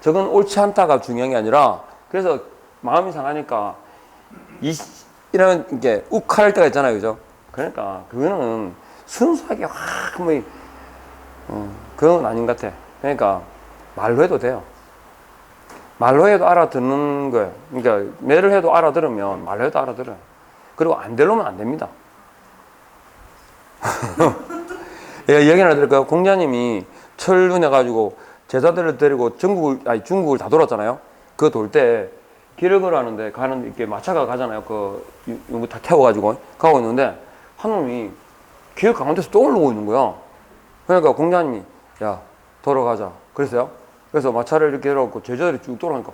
저건 옳지 않다가 중요한 게 아니라 그래서 마음이 상하니까 이런 게 욱할 때가 있잖아요. 그죠? 그러니까 그거는 순수하게 그런 건 아닌 것 같아. 그러니까 말로 해도 돼요. 말로 해도 알아듣는 거예요. 그러니까 매를 해도 알아들으면 말로 해도 알아들어요. 그리고 안 되려면 안 됩니다. 예, 얘기 하나 드릴까요? 공자님이 철분해가지고 제자들을 데리고 중국을 다 돌았잖아요. 그거 돌 때 길을 걸어가는데 이렇게 마차가 가잖아요. 이거 다 태워가지고 가고 있는데 한 놈이 길 가운데서 똥을 누고 있는 거야. 그러니까 공자님이 야 돌아가자 그랬어요. 그래서 마차를 이렇게 해놓고 제자들이 쭉 돌아가니까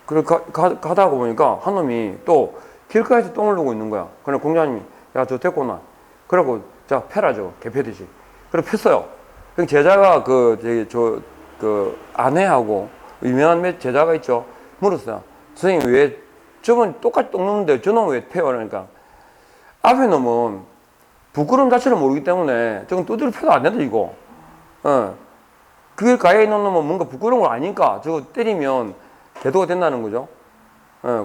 그래 가다 보니까 한 놈이 또 길가에서 똥을 누고 있는 거야. 그래 공자님이 야 저 데리고 나. 그러고 자 패라 저 개패듯이. 그래 폈어요. 그 제자가 아내하고 유명한 제자가 있죠. 물었어요. 선생님 왜 저분 똑같이 똥 누는데 저놈 왜 패요? 그러니까 앞에 놈은 부끄러움 자체를 모르기 때문에 저건 두드려 패도 안 된다 이거. 그게 가에 있는 놈은 뭔가 부끄러운 걸 아니까 저거 때리면 계도가 된다는 거죠.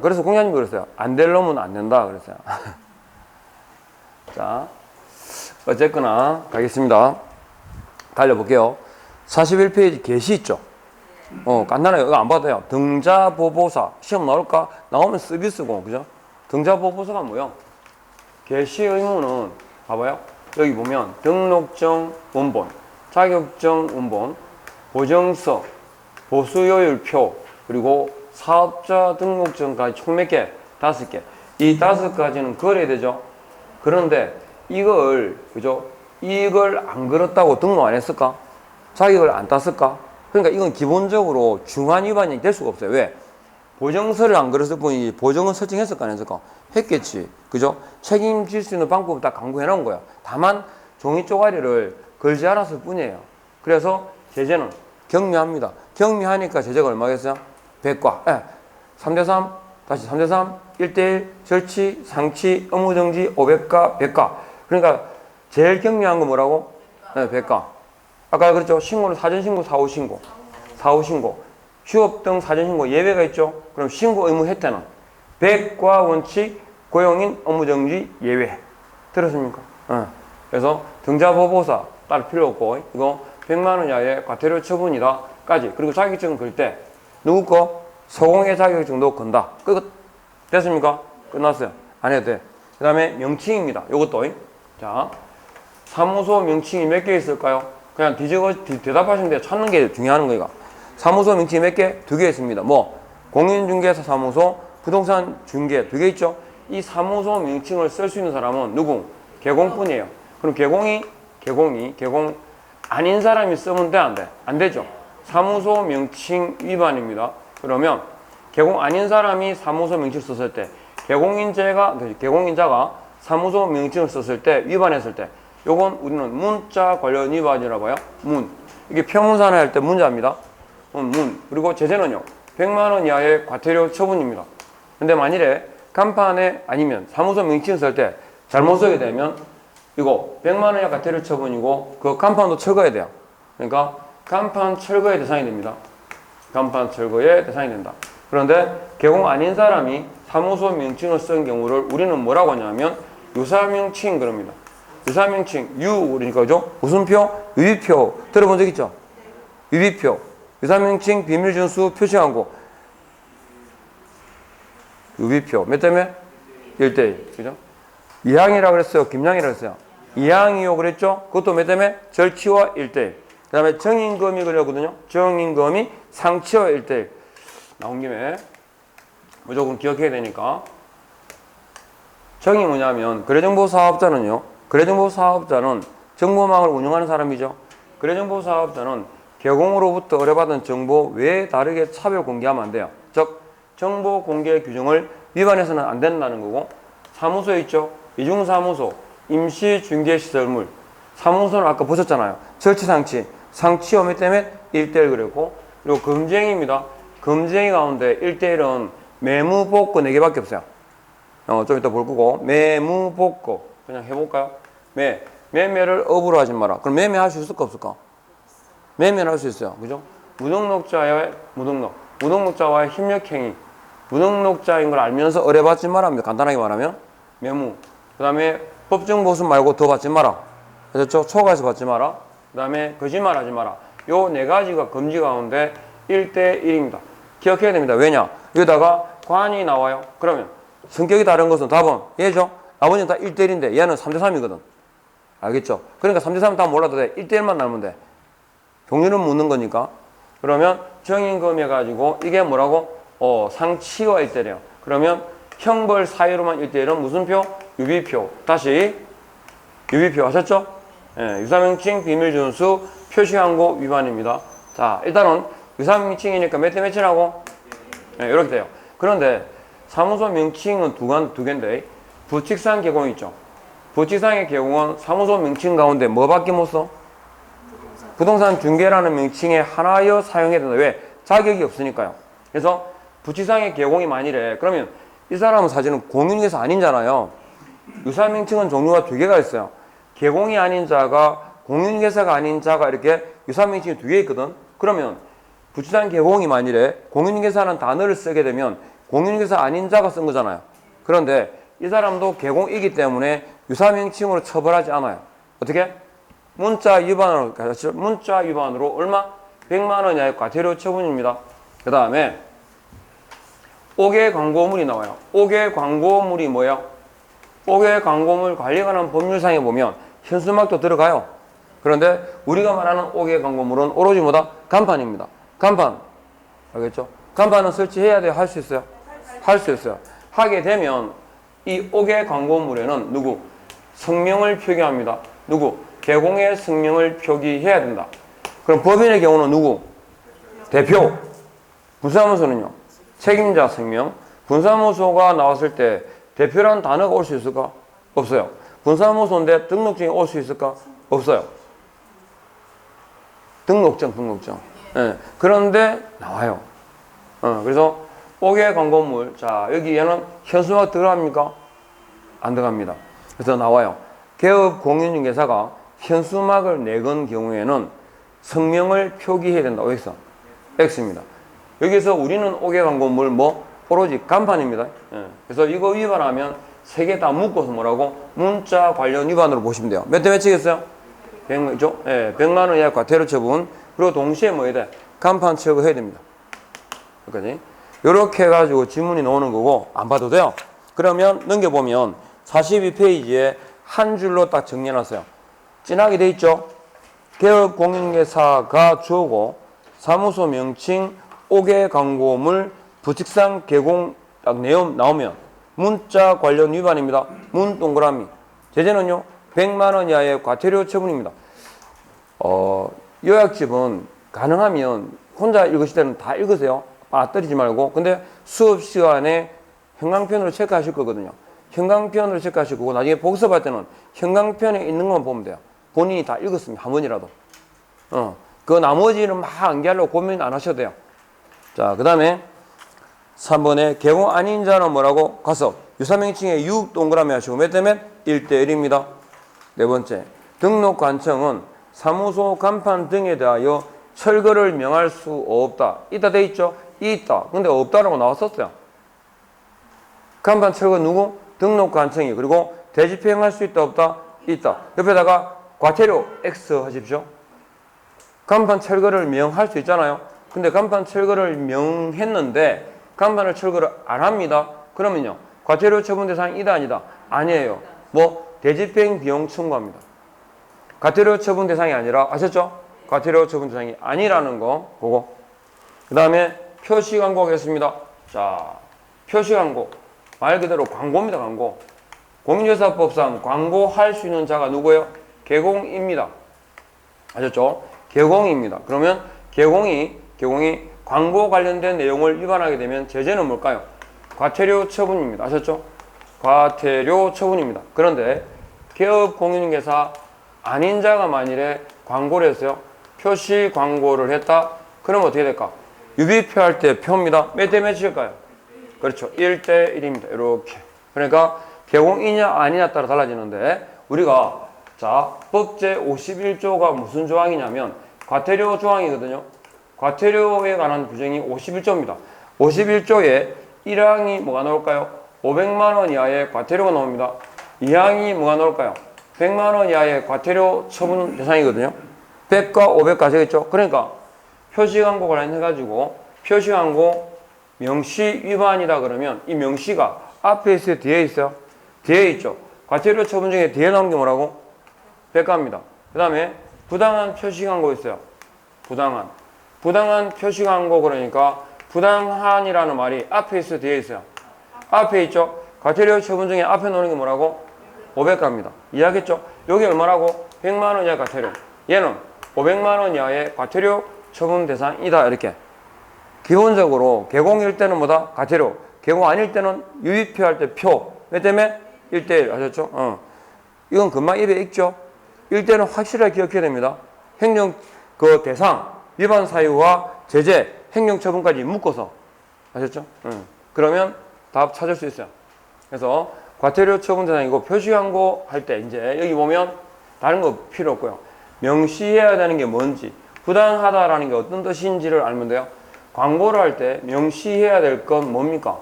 그래서 공자님이 그랬어요. 안 될 놈은 안 된다 그랬어요. 자, 어쨌거나 가겠습니다. 달려볼게요. 41페이지 계시 있죠. 간단하게 이거 안 봐도 돼요. 등자보보사 시험 나올까? 나오면 서비스고 그죠? 등자보보사가 뭐요? 계시 의무는 봐봐요. 여기 보면 등록증 원본, 자격증 원본, 보정서, 보수요율표, 그리고 사업자 등록증까지 총 몇 개? 5개. 이 5가지는 거래되죠. 그런데 이걸 그죠? 이걸 안 걸었다고 등록 안 했을까? 자격을 안 땄을까? 그러니까 이건 기본적으로 중한 위반이 될 수가 없어요. 왜? 보정서를 안 걸었을 뿐이지 보정은 설정했을까 안 했을까? 했겠지. 그죠? 책임질 수 있는 방법을 다 강구해 놓은 거야. 다만 종이 쪼가리를 걸지 않았을 뿐이에요. 그래서 제재는 경미합니다. 경미하니까 제재가 얼마겠어요? 100과. 3대3, 다시 3대3, 1대1, 절치, 상치, 업무정지, 500과, 100과. 그러니까 제일 경미한 거 뭐라고? 100과. 아까 그랬죠? 신고는 사전신고, 사후신고. 사후신고. 휴업 등 사전신고 예외가 있죠? 그럼 신고 의무 혜택은 100과 원칙, 고용인, 업무정지 예외. 들었습니까? 그래서 등자보고사 따를 필요 없고 이거 100만 원 이하의 과태료 처분이다 까지. 그리고 자격증 걸 때 누구 거? 소공의 자격증도 건다. 끝. 됐습니까? 끝났어요. 안 해도 돼. 그 다음에 명칭입니다. 요것도. 자, 사무소 명칭이 몇 개 있을까요? 그냥 대답하시면 돼요. 찾는 게 중요한 거니까. 사무소 명칭이 몇 개? 2개 있습니다. 뭐 공인중개사 사무소, 부동산 중개 2개 있죠? 이 사무소 명칭을 쓸 수 있는 사람은 누구? 개공뿐이에요. 그럼 개공 아닌 사람이 쓰면 돼, 안 돼? 안 되죠. 사무소 명칭 위반입니다. 그러면 개공 아닌 사람이 사무소 명칭을 썼을 때 개공인자가 사무소 명칭을 썼을 때 위반했을 때 요건 우리는 문자 관련 위반이라고 해요. 문. 이게 평문산에 할 때 문자입니다. 문. 그리고 제재는요. 100만 원 이하의 과태료 처분입니다. 근데 만일에 간판에 아니면 사무소 명칭을 쓸 때 잘못 쓰게 되면 이거 100만 원 이하 과태료 처분이고 그 간판도 철거해야 돼요. 그러니까 간판 철거의 대상이 됩니다. 간판 철거의 대상이 된다. 그런데 개공 아닌 사람이 사무소 명칭을 쓴 경우를 우리는 뭐라고 하냐면 유사명칭 그럽니다. 유사명칭 그러니까 그죠? 무슨 표? 유비표 들어본 적 있죠? 유비표 유사명칭 비밀준수 표시하고 유비표 몇 대면? 1대1 그죠? 이항이라고 그랬어요? 김양이라고 그랬어요? 이항이요 그랬죠? 그것도 몇 대면? 절치와 1대1 그 다음에 정인검이 그러거든요. 정인검이 상치와 1대1 나온 김에 무조건 기억해야 되니까 정이 뭐냐면 거래정보사업자는 정보망을 운영하는 사람이죠. 거래정보사업자는 개공으로부터 의뢰받은 정보 외에 다르게 차별 공개하면 안 돼요. 즉 정보 공개 규정을 위반해서는 안 된다는 거고 사무소에 있죠. 이중사무소, 임시중개시설물 사무소는 아까 보셨잖아요. 절치상치, 상치와 몇 때문에 1대1 그랬고 그리고 금쟁이입니다. 금쟁이 가운데 1대1은 매무복구 4개밖에 없어요. 좀 이따 볼 거고 매무복구 그냥 해볼까요? 매매를 업으로 하지 마라. 그럼 매매할 수 있을까 없을까? 매매를 할 수 있어요. 그죠? 무등록자와의 무등록자와의 협력행위 무등록자인 걸 알면서 의뢰받지 말합니다. 간단하게 말하면 매무 그 다음에 법정보수 말고 더 받지 마라. 그렇죠? 초과해서 받지 마라. 그 다음에 거짓말하지 마라. 요 4가지가 금지 가운데 1대1입니다. 기억해야 됩니다. 왜냐? 여기다가 관이 나와요. 그러면 성격이 다른 것은 답은 얘죠. 나머지는 다 1대1인데 얘는 3대3이거든. 알겠죠? 그러니까 3대3은 다 몰라도 돼. 1대1만 나오면 돼. 종류는 묻는 거니까. 그러면 정인검 해가지고 이게 뭐라고? 상치와 1대1이에요. 그러면 형벌 사유로만 1대1은 무슨 표? 유비표. 다시 유비표 하셨죠? 유사명칭 비밀준수 표시항고 위반입니다. 자, 일단은 유사명칭이니까 몇 대 몇이라고? 이렇게 돼요. 그런데 사무소 명칭은 두 개인데 부칙상 개공 있죠. 부칙상의 개공은 사무소 명칭 가운데 뭐밖에 못 써? 부동산 중개라는 명칭에 하나여 사용해야 된다. 왜? 자격이 없으니까요. 그래서 부칙상의 개공이 만일에 그러면 이 사람은 사실은 공인중개사 아닌잖아요. 유사명칭은 종류가 2개가 있어요. 개공이 아닌 자가 공인중개사가 아닌 자가 이렇게 유사명칭이 2개 있거든. 그러면 부칙상 개공이 만일에 공인중개사라는 단어를 쓰게 되면 공인중개사 아닌 자가 쓴 거잖아요. 그런데 이 사람도 개공이기 때문에 유사명칭으로 처벌하지 않아요. 어떻게? 문자 위반으로 얼마? 100만 원 이하의 과태료 처분입니다. 그 다음에 5개 광고물이 나와요. 5개 광고물이 뭐예요? 5개 광고물 관리에 관한 법률상에 보면 현수막도 들어가요. 그런데 우리가 말하는 5개 광고물은 오로지 뭐다? 간판입니다. 간판. 알겠죠? 간판은 설치해야 돼요? 할 수 있어요? 할 수 있어요. 하게 되면 이 5개 광고물에는 누구? 성명을 표기합니다. 누구? 개공의 승명을 표기해야 된다. 그럼 법인의 경우는 누구? 대표. 분사무소는요? 책임자 승명. 분사무소가 나왔을 때 대표라는 단어가 올 수 있을까? 없어요. 분사무소인데 등록증이 올 수 있을까? 없어요. 등록증. 예. 그런데 나와요. 그래서 5개 광고물. 자, 여기에는 현수막 들어갑니까? 안 들어갑니다. 그래서 나와요. 개업 공인중개사가 현수막을 내건 경우에는 성명을 표기해야 된다. 여기서 X입니다. 여기서 우리는 5개 광고물 뭐 오로지 간판입니다. 예. 그래서 이거 위반하면 3개 다 묶어서 뭐라고? 문자 관련 위반으로 보시면 돼요. 몇 대 몇이겠어요? 100만이죠? 예, 100만 원 이하 과태료 처분. 그리고 동시에 뭐 해야 돼? 간판 철거해야 됩니다. 여기까지. 이렇게 해가지고 지문이 나오는 거고 안 봐도 돼요. 그러면 넘겨보면 42페이지에 한 줄로 딱 정리해놨어요. 진하게 돼 있죠? 개업 공인중개사가 주어고 사무소 명칭 5개 광고물 부칙상 개공 딱 내용 나오면 문자 관련 위반입니다. 문 동그라미. 제재는요 100만 원 이하의 과태료 처분입니다. 요약집은 가능하면 혼자 읽으실 때는 다 읽으세요. 빠뜨리지 말고. 근데 수업 시간에 형광펜으로 체크하실 거거든요. 형광펜으로 체크하실 거고 나중에 복습할 때는 형광펜에 있는 것만 보면 돼요. 본인이 다 읽었으면 한 번이라도. 그 나머지는 막 암기하려고 고민 안 하셔도 돼요. 자, 그 다음에 3번에 개공 아닌 자는 뭐라고? 가서 유사명칭에 6 동그라미 하시고 몇 대 몇? 1대1입니다. 네 번째, 등록관청은 사무소 간판 등에 대하여 철거를 명할 수 없다. 있다 돼 있죠? 있다. 근데 없다라고 나왔었어요. 간판 철거 누구? 등록관청이. 그리고 대집행할 수 있다 없다? 있다. 옆에다가 과태료 X 하십시오. 간판 철거를 명할 수 있잖아요. 근데 간판 철거를 명했는데 간판을 철거를 안 합니다. 그러면요. 과태료 처분 대상이 이다 아니다? 아니에요. 뭐 대집행 비용 청구합니다. 과태료 처분 대상이 아니라 아셨죠? 과태료 처분 대상이 아니라는 거 보고 그 다음에 표시 광고 하겠습니다. 자, 표시 광고 말 그대로 광고입니다. 광고. 공인중개사법상 광고할 수 있는 자가 누구예요? 개공입니다. 아셨죠? 개공입니다. 그러면 개공이 광고 관련된 내용을 위반하게 되면 제재는 뭘까요? 과태료 처분입니다. 아셨죠? 과태료 처분입니다. 그런데 개업 공인중개사 아닌 자가 만일에 광고를 했어요. 표시 광고를 했다. 그럼 어떻게 될까? 유비표 할 때 표입니다. 몇 대 몇일까요? 그렇죠. 1대1입니다. 이렇게. 그러니까 개공이냐 아니냐 따라 달라지는데 우리가 자 법제 51조가 무슨 조항이냐면 과태료 조항이거든요. 과태료에 관한 규정이 51조입니다. 51조에 1항이 뭐가 나올까요? 500만 원 이하의 과태료가 나옵니다. 2항이 뭐가 나올까요? 100만 원 이하의 과태료 처분 대상이거든요. 100과 500 아시겠죠? 그러니까 표시광고 관련해가지고 표시광고 명시 위반이다 그러면 이 명시가 앞에 있어요? 뒤에 있어요? 뒤에 있죠. 과태료 처분 중에 뒤에 나오는 게 뭐라고? 100가입니다. 그 다음에 부당한 표시광고 있어요. 부당한 표시광고 그러니까 부당한이라는 말이 앞에 있어요? 뒤에 있어요? 앞에 있죠. 과태료 처분 중에 앞에 나오는 게 뭐라고? 500가입니다. 이해하겠죠? 여기 얼마라고? 100만 원 이하 과태료. 얘는 500만 원 이하의 과태료 처분 대상이다. 이렇게. 기본적으로 개공일 때는 뭐다? 과태료. 개공 아닐 때는 유의표 할 때 표. 몇 때문에? 1대1. 아셨죠? 이건 금방 입에 익죠? 1대는 확실하게 기억해야 됩니다. 행정 그 대상, 위반 사유와 제재, 행정처분까지 묶어서. 아셨죠? 그러면 답 찾을 수 있어요. 그래서 과태료 처분 대상이고 표시광고 할 때 이제 여기 보면 다른 거 필요 없고요. 명시해야 되는 게 뭔지, 부당하다라는 게 어떤 뜻인지를 알면 돼요. 광고를 할 때 명시해야 될 건 뭡니까?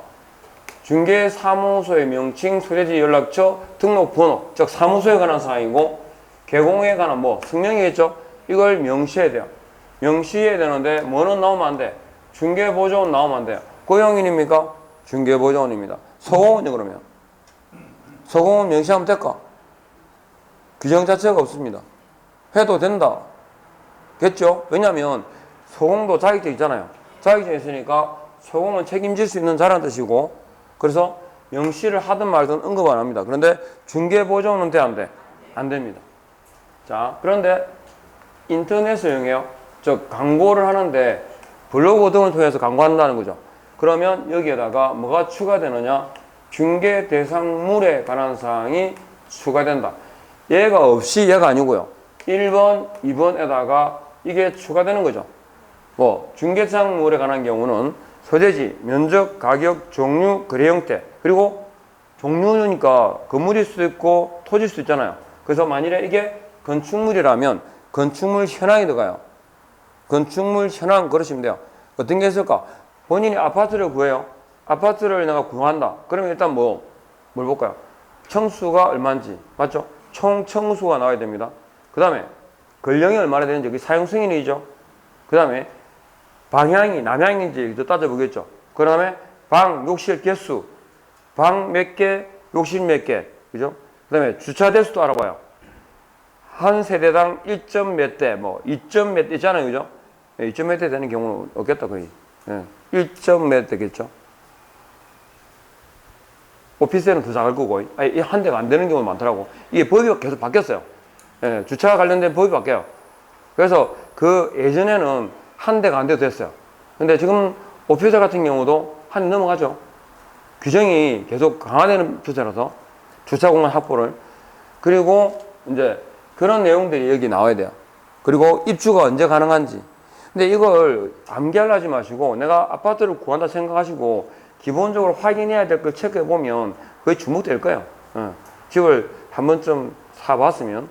중개사무소의 명칭, 소재지, 연락처, 등록번호, 즉 사무소에 관한 사항이고 개공에 관한 뭐 승명이겠죠? 이걸 명시해야 돼요. 명시해야 되는데 뭐는 나오면 안 돼? 중개보조원 나오면 안 돼요. 고용인입니까? 중개보조원입니다. 소공은요 그러면? 소공은 명시하면 될까? 규정 자체가 없습니다. 해도 된다. 겠죠? 왜냐하면 소공도 자격증 있잖아요. 자격증 있으니까 소공은 책임질 수 있는 자라는 뜻이고 그래서 명시를 하든 말든 언급 안 합니다. 그런데 중개보조원은 돼? 안 돼? 안 됩니다. 자, 그런데 인터넷을 이용해요. 즉, 광고를 하는데 블로그 등을 통해서 광고한다는 거죠. 그러면 여기에다가 뭐가 추가되느냐? 중개 대상물에 관한 사항이 추가된다. 얘가 없이 얘가 아니고요. 1번, 2번에다가 이게 추가되는 거죠. 뭐 중개 대상물에 관한 경우는 소재지, 면적, 가격, 종류, 거래 형태, 그리고 종류니까 건물일 수도 있고 토지일 수도 있잖아요. 그래서 만일에 이게 건축물이라면 건축물 현황이 들어가요. 건축물 현황 그러시면 돼요. 어떤 게 있을까? 본인이 아파트를 구해요. 아파트를 내가 구한다. 그러면 일단 뭘 볼까요? 청수가 얼마인지, 맞죠? 총 청수가 나와야 됩니다. 그 다음에 권령이 얼마나 되는지, 그게 사용 승인이죠. 그 다음에 방향이 남향인지 따져보겠죠. 그 다음에 방, 욕실 개수, 방 몇 개, 욕실 몇 개, 그죠? 그 다음에 주차 대수도 알아봐요. 한 세대당 1점 몇 대, 뭐 2점 몇 대 있잖아요, 그죠? 2점 몇 대 되는 경우는 없겠다, 거의. 1점 몇 대겠죠. 오피스텔은 더 작을 거고, 한 대가 안 되는 경우가 많더라고. 이게 법이 계속 바뀌었어요. 주차와 관련된 법이 바뀌어요. 그래서 그 예전에는 한 대가 안 돼도 됐어요. 근데 지금 오피스텔 같은 경우도 한 대 넘어가죠. 규정이 계속 강화되는 추세라서 주차 공간 확보를. 그리고 이제 그런 내용들이 여기 나와야 돼요. 그리고 입주가 언제 가능한지. 근데 이걸 암기하지 마시고 내가 아파트를 구한다 생각하시고 기본적으로 확인해야 될 걸 체크해 보면 거의 주목될 거예요. 집을 한 번쯤 사봤으면.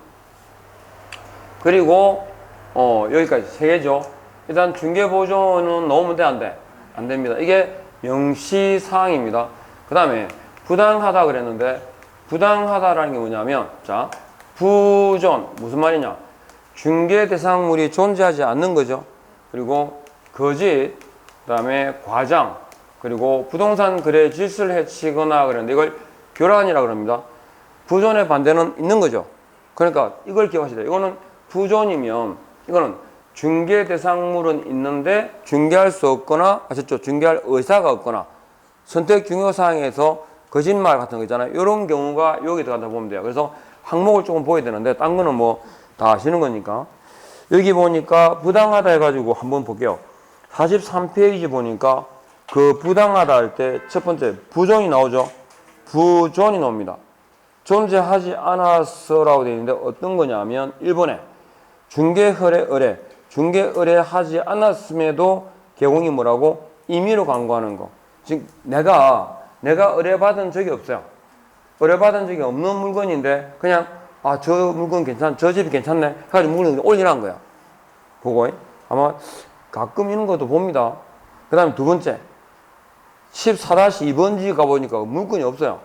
그리고 여기까지 세 개죠. 일단 중개보조는 넣으면 돼, 안 돼? 안 됩니다. 이게 명시사항입니다. 그 다음에 부당하다 그랬는데 부당하다라는 게 뭐냐면 자, 부존 무슨 말이냐? 중개 대상물이 존재하지 않는 거죠. 그리고 거짓, 그 다음에 과장, 그리고 부동산 거래 질서를 해치거나 그러는데 이걸 교란이라고 합니다. 부존의 반대는 있는 거죠. 그러니까 이걸 기억하셔야 돼요. 이거는 부존이면 이거는 중개 대상물은 있는데 중개할 수 없거나, 아셨죠? 중개할 의사가 없거나 선택 중요 사항에서 거짓말 같은 거 있잖아요. 이런 경우가 여기 들어간다 보면 돼요. 그래서 항목을 조금 보여야 되는데 딴 거는 뭐 다 아시는 거니까. 여기 보니까 부당하다 해가지고 한번 볼게요. 43페이지 보니까 그 부당하다 할 때 첫 번째 부존이 나오죠. 부존이 나옵니다. 존재하지 않았어라고 되어 있는데 어떤 거냐면 1번에 중개 허례 의뢰, 중개 의뢰하지 않았음에도 개공이 뭐라고? 임의로 광고하는 거. 즉 내가 의뢰받은 적이 없어요. 의뢰받은 적이 없는 물건인데 그냥 저 물건 저 집이 괜찮네 해가지고 물건을 올리라는 거야. 보고 아마 가끔 이런 것도 봅니다. 그 다음에 두 번째 14-2번지 가보니까 물건이 없어요.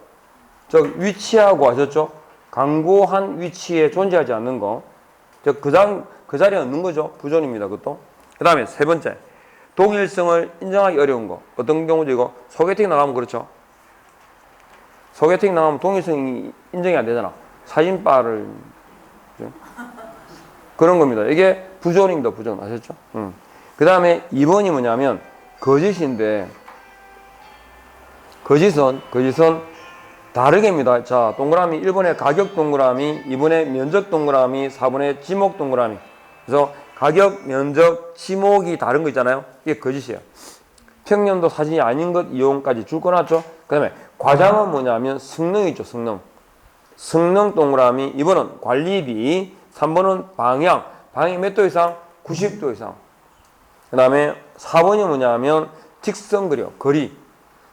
저 위치하고 아셨죠? 광고한 위치에 존재하지 않는 거. 그 자리에 없는 거죠. 부존입니다. 그것도. 그 다음에 세 번째 동일성을 인정하기 어려운 거. 어떤 경우죠? 이거 소개팅 나가면 그렇죠. 소개팅 나가면 동일성이 인정이 안 되잖아. 사진바를 그런 겁니다. 이게 부존입니다. 부존. 아셨죠? 그 다음에 2번이 뭐냐면 거짓인데 거짓은 다르게입니다. 자, 동그라미 1번에 가격 동그라미, 2번에 면적 동그라미, 4번에 지목 동그라미. 그래서 가격, 면적, 지목이 다른 거 있잖아요. 이게 거짓이에요. 평년도 사진이 아닌 것 이용까지 줄 거놨죠. 그 다음에 과장은 뭐냐면 성능 있죠. 성능 동그라미. 2번은 관리비, 3번은 방향 몇 도 이상? 90도 이상. 그 다음에 4번이 뭐냐면 직선거리요. 거리.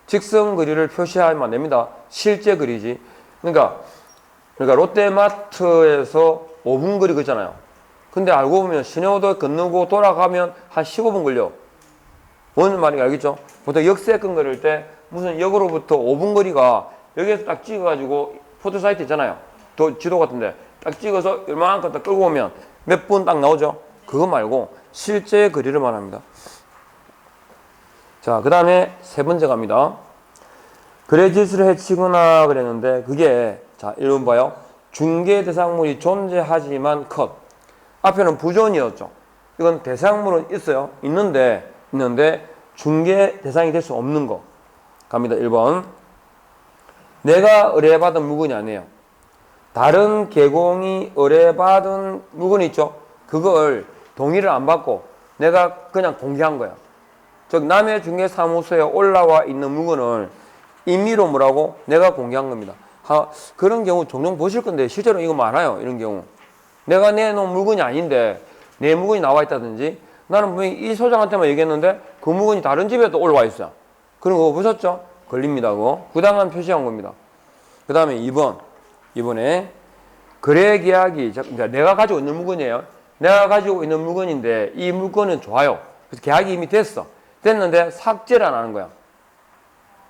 직선거리를 표시하면 안 됩니다. 실제 거리지. 그러니까 롯데마트에서 5분 거리 걷잖아요. 근데 알고 보면 신호도 건너고 돌아가면 한 15분 걸려. 뭔 말인지 알겠죠? 보통 역세권 걸을 때 무슨 역으로부터 5분 거리가 여기에서 딱 찍어가지고 포토사이트 있잖아요. 지도 같은데 딱 찍어서 얼마만큼 딱 끌고 오면 몇 분 딱 나오죠? 그거 말고 실제 거리를 말합니다. 자, 그 다음에 세 번째 갑니다. 거래 질서를 해치거나 그랬는데 그게 자 1번 봐요. 중개 대상물이 존재하지만 컷. 앞에는 부존이었죠. 이건 대상물은 있어요. 있는데 중개 대상이 될 수 없는 거. 갑니다. 1번. 내가 의뢰받은 물건이 아니에요. 다른 개공이 의뢰받은 물건이 있죠. 그걸 동의를 안 받고 내가 그냥 공개한 거야. 즉 남의 중개사무소에 올라와 있는 물건을 임의로 뭐라고? 내가 공개한 겁니다. 그런 경우 종종 보실 건데 실제로 이거 많아요. 이런 경우. 내가 내놓은 물건이 아닌데 내 물건이 나와 있다든지 나는 분명히 이 소장한테만 얘기했는데 그 물건이 다른 집에도 올라와 있어요. 그런 거 보셨죠? 걸립니다. 그거. 부당한 표시한 겁니다. 그 다음에 2번. 이번에 거래 계약이 내가 가지고 있는 물건이에요. 내가 가지고 있는 물건인데 이 물건은 좋아요. 그래서 계약이 이미 됐는데 삭제를 안 하는 거야.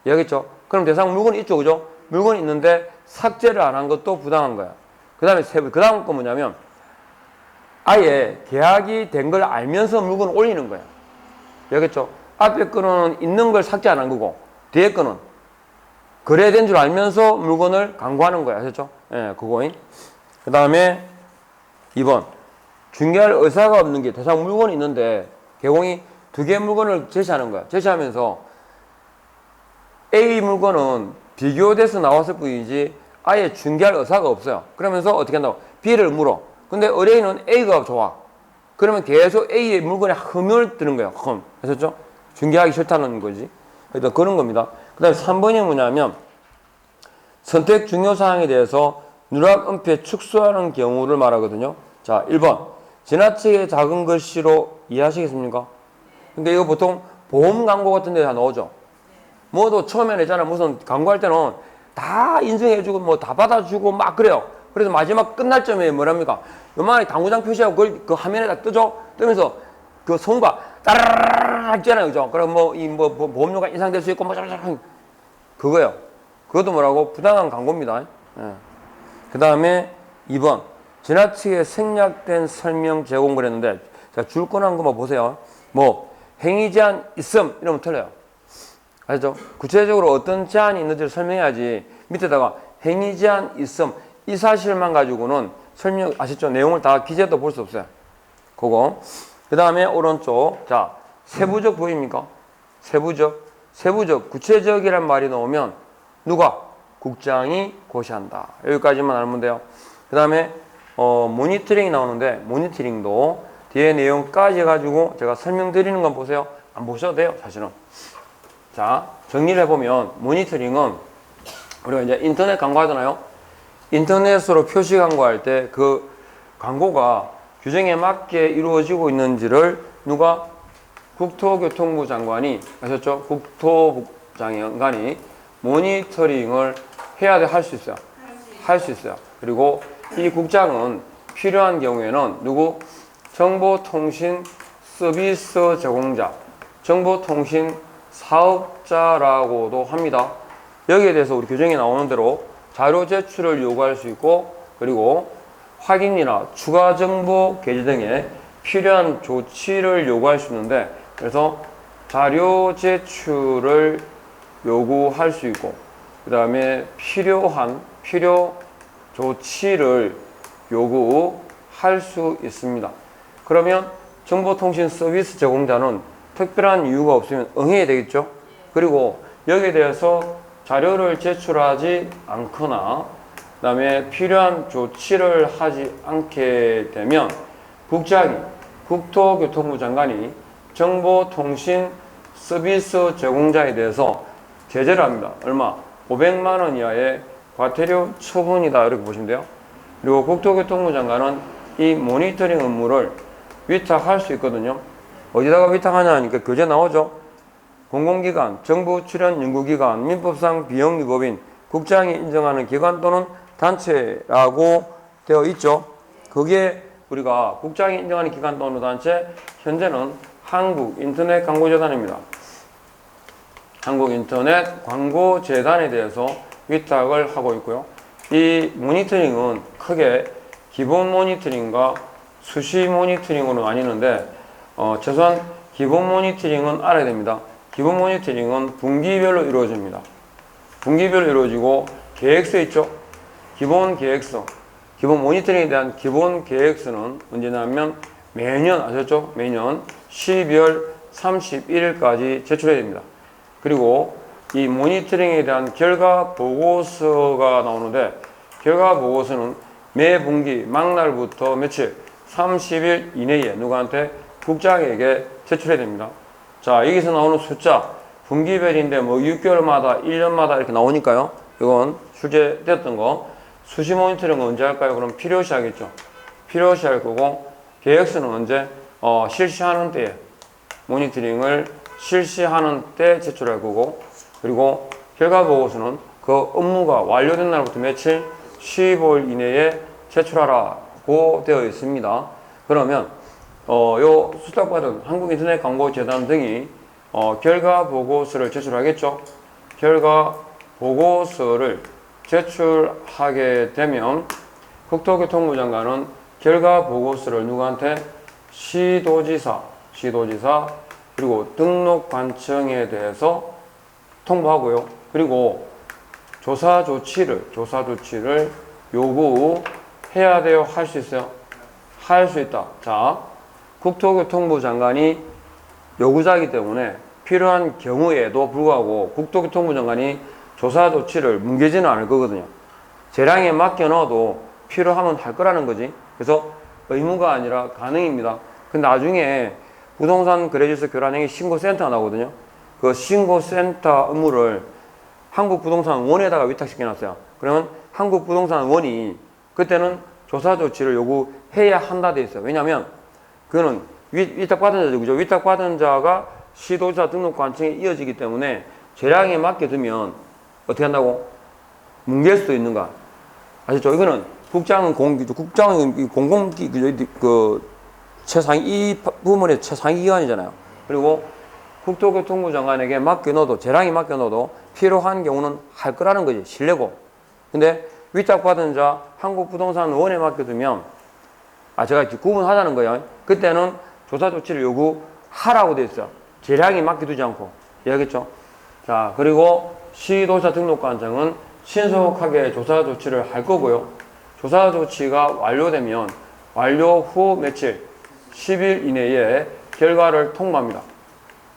이해하겠죠? 그럼 대상 물건이 있죠. 그죠? 물건이 있는데 삭제를 안 한 것도 부당한 거야. 그 다음에 그 다음 거 뭐냐면 아예 계약이 된 걸 알면서 물건을 올리는 거야. 이해하겠죠? 앞에 거는 있는 걸 삭제 안 한 거고 뒤에 거는 거래된 줄 알면서 물건을 강구하는 거야. 아셨죠? 예, 그거인. 그 다음에 2번. 중개할 의사가 없는 게 대상 물건이 있는데 개공이 두 개의 물건을 제시하는 거야. 제시하면서 A 물건은 비교돼서 나왔을 뿐이지 아예 중개할 의사가 없어요. 그러면서 어떻게 한다고? B를 물어. 근데 의뢰인은 A가 좋아. 그러면 계속 A의 물건에 흠을 드는 거야. 흠. 아셨죠? 중개하기 싫다는 거지. 그러니까 그런 겁니다. 그 다음에 3번이 뭐냐면 선택 중요사항에 대해서 누락 은폐 축소하는 경우를 말하거든요. 자, 1번. 지나치게 작은 글씨로 이해하시겠습니까? 근데 이거 보통 보험 광고 같은 데 다 넣어줘. 뭐도 처음에는 있잖아. 무슨 광고할 때는 다 인증해주고 뭐 다 받아주고 막 그래요. 그래서 마지막 끝날 점에 뭐랍니까? 요만하게 당구장 표시하고 그걸 그 화면에다 뜨죠? 뜨면서 그 손과 따라라락 있잖아요. 그죠? 그럼 뭐 보험료가 인상될 수 있고 뭐 그거요. 그것도 뭐라고? 부당한 광고입니다. 예. 그 다음에 2번. 지나치게 생략된 설명 제공 그랬는데 자, 줄 거는 것만 보세요. 뭐 행위 제한 있음 이러면 틀려요. 아시죠? 구체적으로 어떤 제한이 있는지를 설명해야지 밑에다가 행위 제한 있음 이 사실만 가지고는 설명 아시죠? 내용을 다 기재도 볼 수 없어요. 그거. 그 다음에 오른쪽. 자, 세부적 보입니까? 세부적 구체적이란 말이 나오면 누가? 국장이 고시한다. 여기까지만 알면 돼요. 그 다음에 모니터링이 나오는데 모니터링도 뒤에 내용까지 가지고 제가 설명드리는 건 보세요. 안 보셔도 돼요. 사실은. 자, 정리를 해보면 모니터링은 우리가 이제 인터넷 광고하잖아요. 인터넷으로 표시 광고할 때 그 광고가 규정에 맞게 이루어지고 있는지를 누가? 국토교통부 장관이 아셨죠? 국토부 장관이 모니터링을 해야 돼. 할 수 있어요. 할 수 있어요. 그리고 이 국장은 필요한 경우에는 누구? 정보통신 서비스 제공자, 정보통신 사업자라고도 합니다. 여기에 대해서 우리 규정에 나오는 대로 자료 제출을 요구할 수 있고 그리고 확인이나 추가 정보 게재 등에 필요한 조치를 요구할 수 있는데 그래서 자료 제출을 요구할 수 있고 그 다음에 필요 조치를 요구할 수 있습니다. 그러면 정보통신 서비스 제공자는 특별한 이유가 없으면 응해야 되겠죠. 그리고 여기에 대해서 자료를 제출하지 않거나 그 다음에 필요한 조치를 하지 않게 되면 국장이 국토교통부 장관이 정보통신 서비스 제공자에 대해서 제재를 합니다. 얼마? 500만 원 이하의 과태료 처분이다. 이렇게 보시면 돼요. 그리고 국토교통부 장관은 이 모니터링 업무를 위탁할 수 있거든요. 어디다가 위탁하냐 하니까 교재 나오죠. 공공기관, 정부 출연 연구기관, 민법상 비영리법인, 국장이 인정하는 기관 또는 단체라고 되어 있죠. 그게 우리가 국장이 인정하는 기관 또는 단체, 현재는 한국인터넷광고재단입니다. 한국인터넷광고재단에 대해서 위탁을 하고 있고요. 이 모니터링은 크게 기본 모니터링과 수시 모니터링으로 나뉘는데 최소한 기본 모니터링은 알아야 됩니다. 기본 모니터링은 분기별로 이루어집니다. 분기별로 이루어지고 계획서 있죠? 기본 계획서. 기본 모니터링에 대한 기본 계획서는 언제냐면 매년 아셨죠? 매년 12월 31일까지 제출해야 됩니다. 그리고 이 모니터링에 대한 결과 보고서가 나오는데 결과 보고서는 매 분기 막날부터 며칠 30일 이내에 누구한테 국장에게 제출해야 됩니다. 자, 여기서 나오는 숫자 분기별인데 뭐 6개월마다 1년마다 이렇게 나오니까요. 이건 출제됐던 거. 수시 모니터링은 언제 할까요? 그럼 필요시 하겠죠. 필요시 할 거고 계획서는 언제? 실시하는 때에 모니터링을 실시하는 때 제출할 거고, 그리고 결과 보고서는 그 업무가 완료된 날부터 며칠? 15일 이내에 제출하라고 되어 있습니다. 그러면 요 수탁받은 한국인터넷광고재단 등이 결과 보고서를 제출하겠죠. 결과 보고서를 제출하게 되면 국토교통부 장관은 결과 보고서를 누구한테? 시도지사 그리고 등록관청에 대해서 통보하고요. 그리고 조사 조치를 요구해야 돼요? 할 수 있어요? 할 수 있다. 자, 국토교통부 장관이 요구자이기 때문에 필요한 경우에도 불구하고 국토교통부 장관이 조사 조치를 뭉개지는 않을 거거든요. 재량에 맡겨 넣어도 필요하면 할 거라는 거지. 그래서 의무가 아니라 가능입니다. 근데 나중에 부동산 거래질서 교란행위 신고센터가 나오거든요. 그 신고센터 업무를 한국부동산원에다가 위탁시켜 놨어요. 그러면 한국부동산원이 그때는 조사 조치를 요구해야 한다 돼 있어요. 왜냐하면 그거는 위탁받은 자죠. 그죠? 위탁받은 자가 시도지사 등록관청에 이어지기 때문에 재량에 맡겨두면 어떻게 한다고? 뭉갤 수도 있는가? 아시죠? 이거는 국장은 공공기 최상위 이 부문의 최상위 기관이잖아요. 그리고 국토교통부 장관에게 맡겨 넣어도 재량이 맡겨 넣어도 필요한 경우는 할 거라는 거지. 신뢰고. 근데 위탁받은 자 한국부동산원에 맡겨두면 제가 구분하자는 거예요. 그때는 조사 조치를 요구하라고 돼 있어요. 재량이 맡겨두지 않고. 이해하겠죠? 자, 그리고 시도지사 등록관청은 신속하게 조사 조치를 할 거고요. 조사 조치가 완료되면 완료 후 며칠? 10일 이내에 결과를 통보합니다.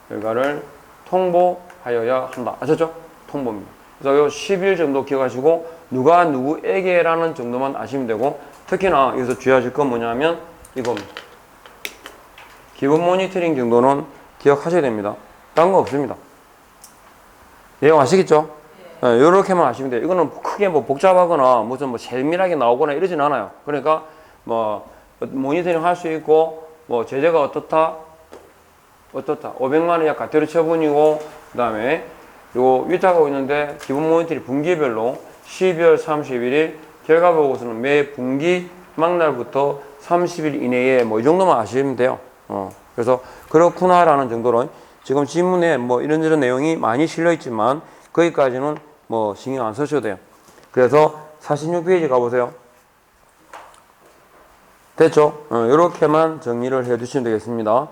결과를 통보하여야 한다. 아셨죠? 통보입니다. 그래서 요 10일 정도 기억하시고 누가 누구에게라는 정도만 아시면 되고, 특히나 여기서 주의하실 건 뭐냐면 이겁니다. 기본 모니터링 정도는 기억하셔야 됩니다. 다른 거 없습니다. 내용 아시겠죠? 네, 요렇게만 아시면 돼요. 이거는 크게 뭐 복잡하거나 무슨 뭐 세밀하게 나오거나 이러진 않아요. 그러니까 뭐 모니터링 할 수 있고 뭐 제재가 어떻다 500만 원 이하 과태료 처분이고, 그 다음에 요 위탁하고 있는데 기본 모니터링 분기별로 12월 31일 결과 보고서는 매 분기 막날부터 30일 이내에 뭐 이 정도만 아시면 돼요. 그래서 그렇구나라는 정도로 지금 지문에 뭐 이런저런 내용이 많이 실려 있지만 거기까지는 뭐 신경 안 쓰셔도 돼요. 그래서 46페이지 가보세요. 됐죠? 이렇게만 정리를 해 주시면 되겠습니다.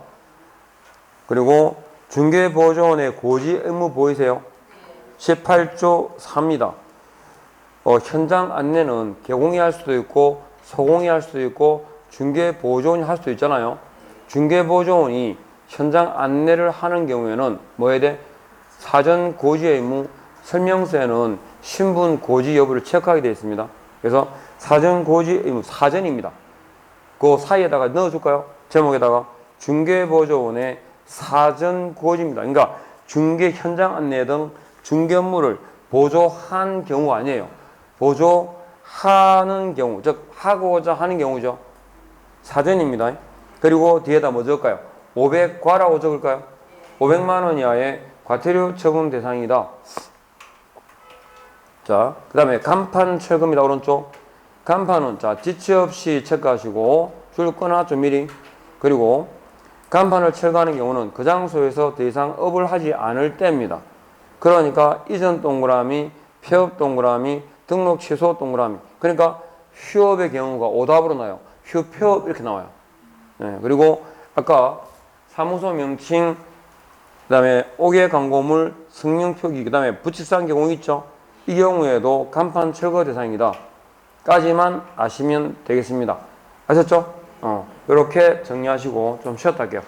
그리고 중개보조원의 고지 의무 보이세요? 18조 4입니다. 현장 안내는 개공이 할 수도 있고 소공이 할 수도 있고 중개보조원이 할 수도 있잖아요. 중개보조원이 현장 안내를 하는 경우에는 뭐 해야 돼? 사전 고지 의무, 설명서에는 신분 고지 여부를 체크하게 되어 있습니다. 그래서 사전 고지 의무, 사전입니다. 그 사이에다가 넣어줄까요? 제목에다가 중개보조원의 사전 고지입니다. 그러니까 중개 현장 안내 등 중개 업무를 보조한 경우 아니에요. 보조하는 경우, 즉 하고자 하는 경우죠. 사전입니다. 그리고 뒤에다 뭐 적을까요? 500과라고 적을까요? 500만 원 이하의 과태료 처분 대상이다. 자, 그 다음에 간판 철거입니다. 오른쪽. 간판은 자 지체 없이 체크하시고 줄 끊어 좀 미리. 그리고 간판을 철거하는 경우는 그 장소에서 더 이상 업을 하지 않을 때입니다. 그러니까 이전 동그라미, 폐업 동그라미, 등록 취소 동그라미. 그러니까 휴업의 경우가 오답으로 나요. 휴, 폐업 이렇게 나와요. 네, 그리고 아까 사무소 명칭, 그 다음에 옥외 광고물, 성명 표기, 그 다음에 부치상 경우 있죠. 이 경우에도 간판 철거 대상이다. 까지만 아시면 되겠습니다. 아셨죠? 이렇게 정리하시고 좀 쉬었다 할게요.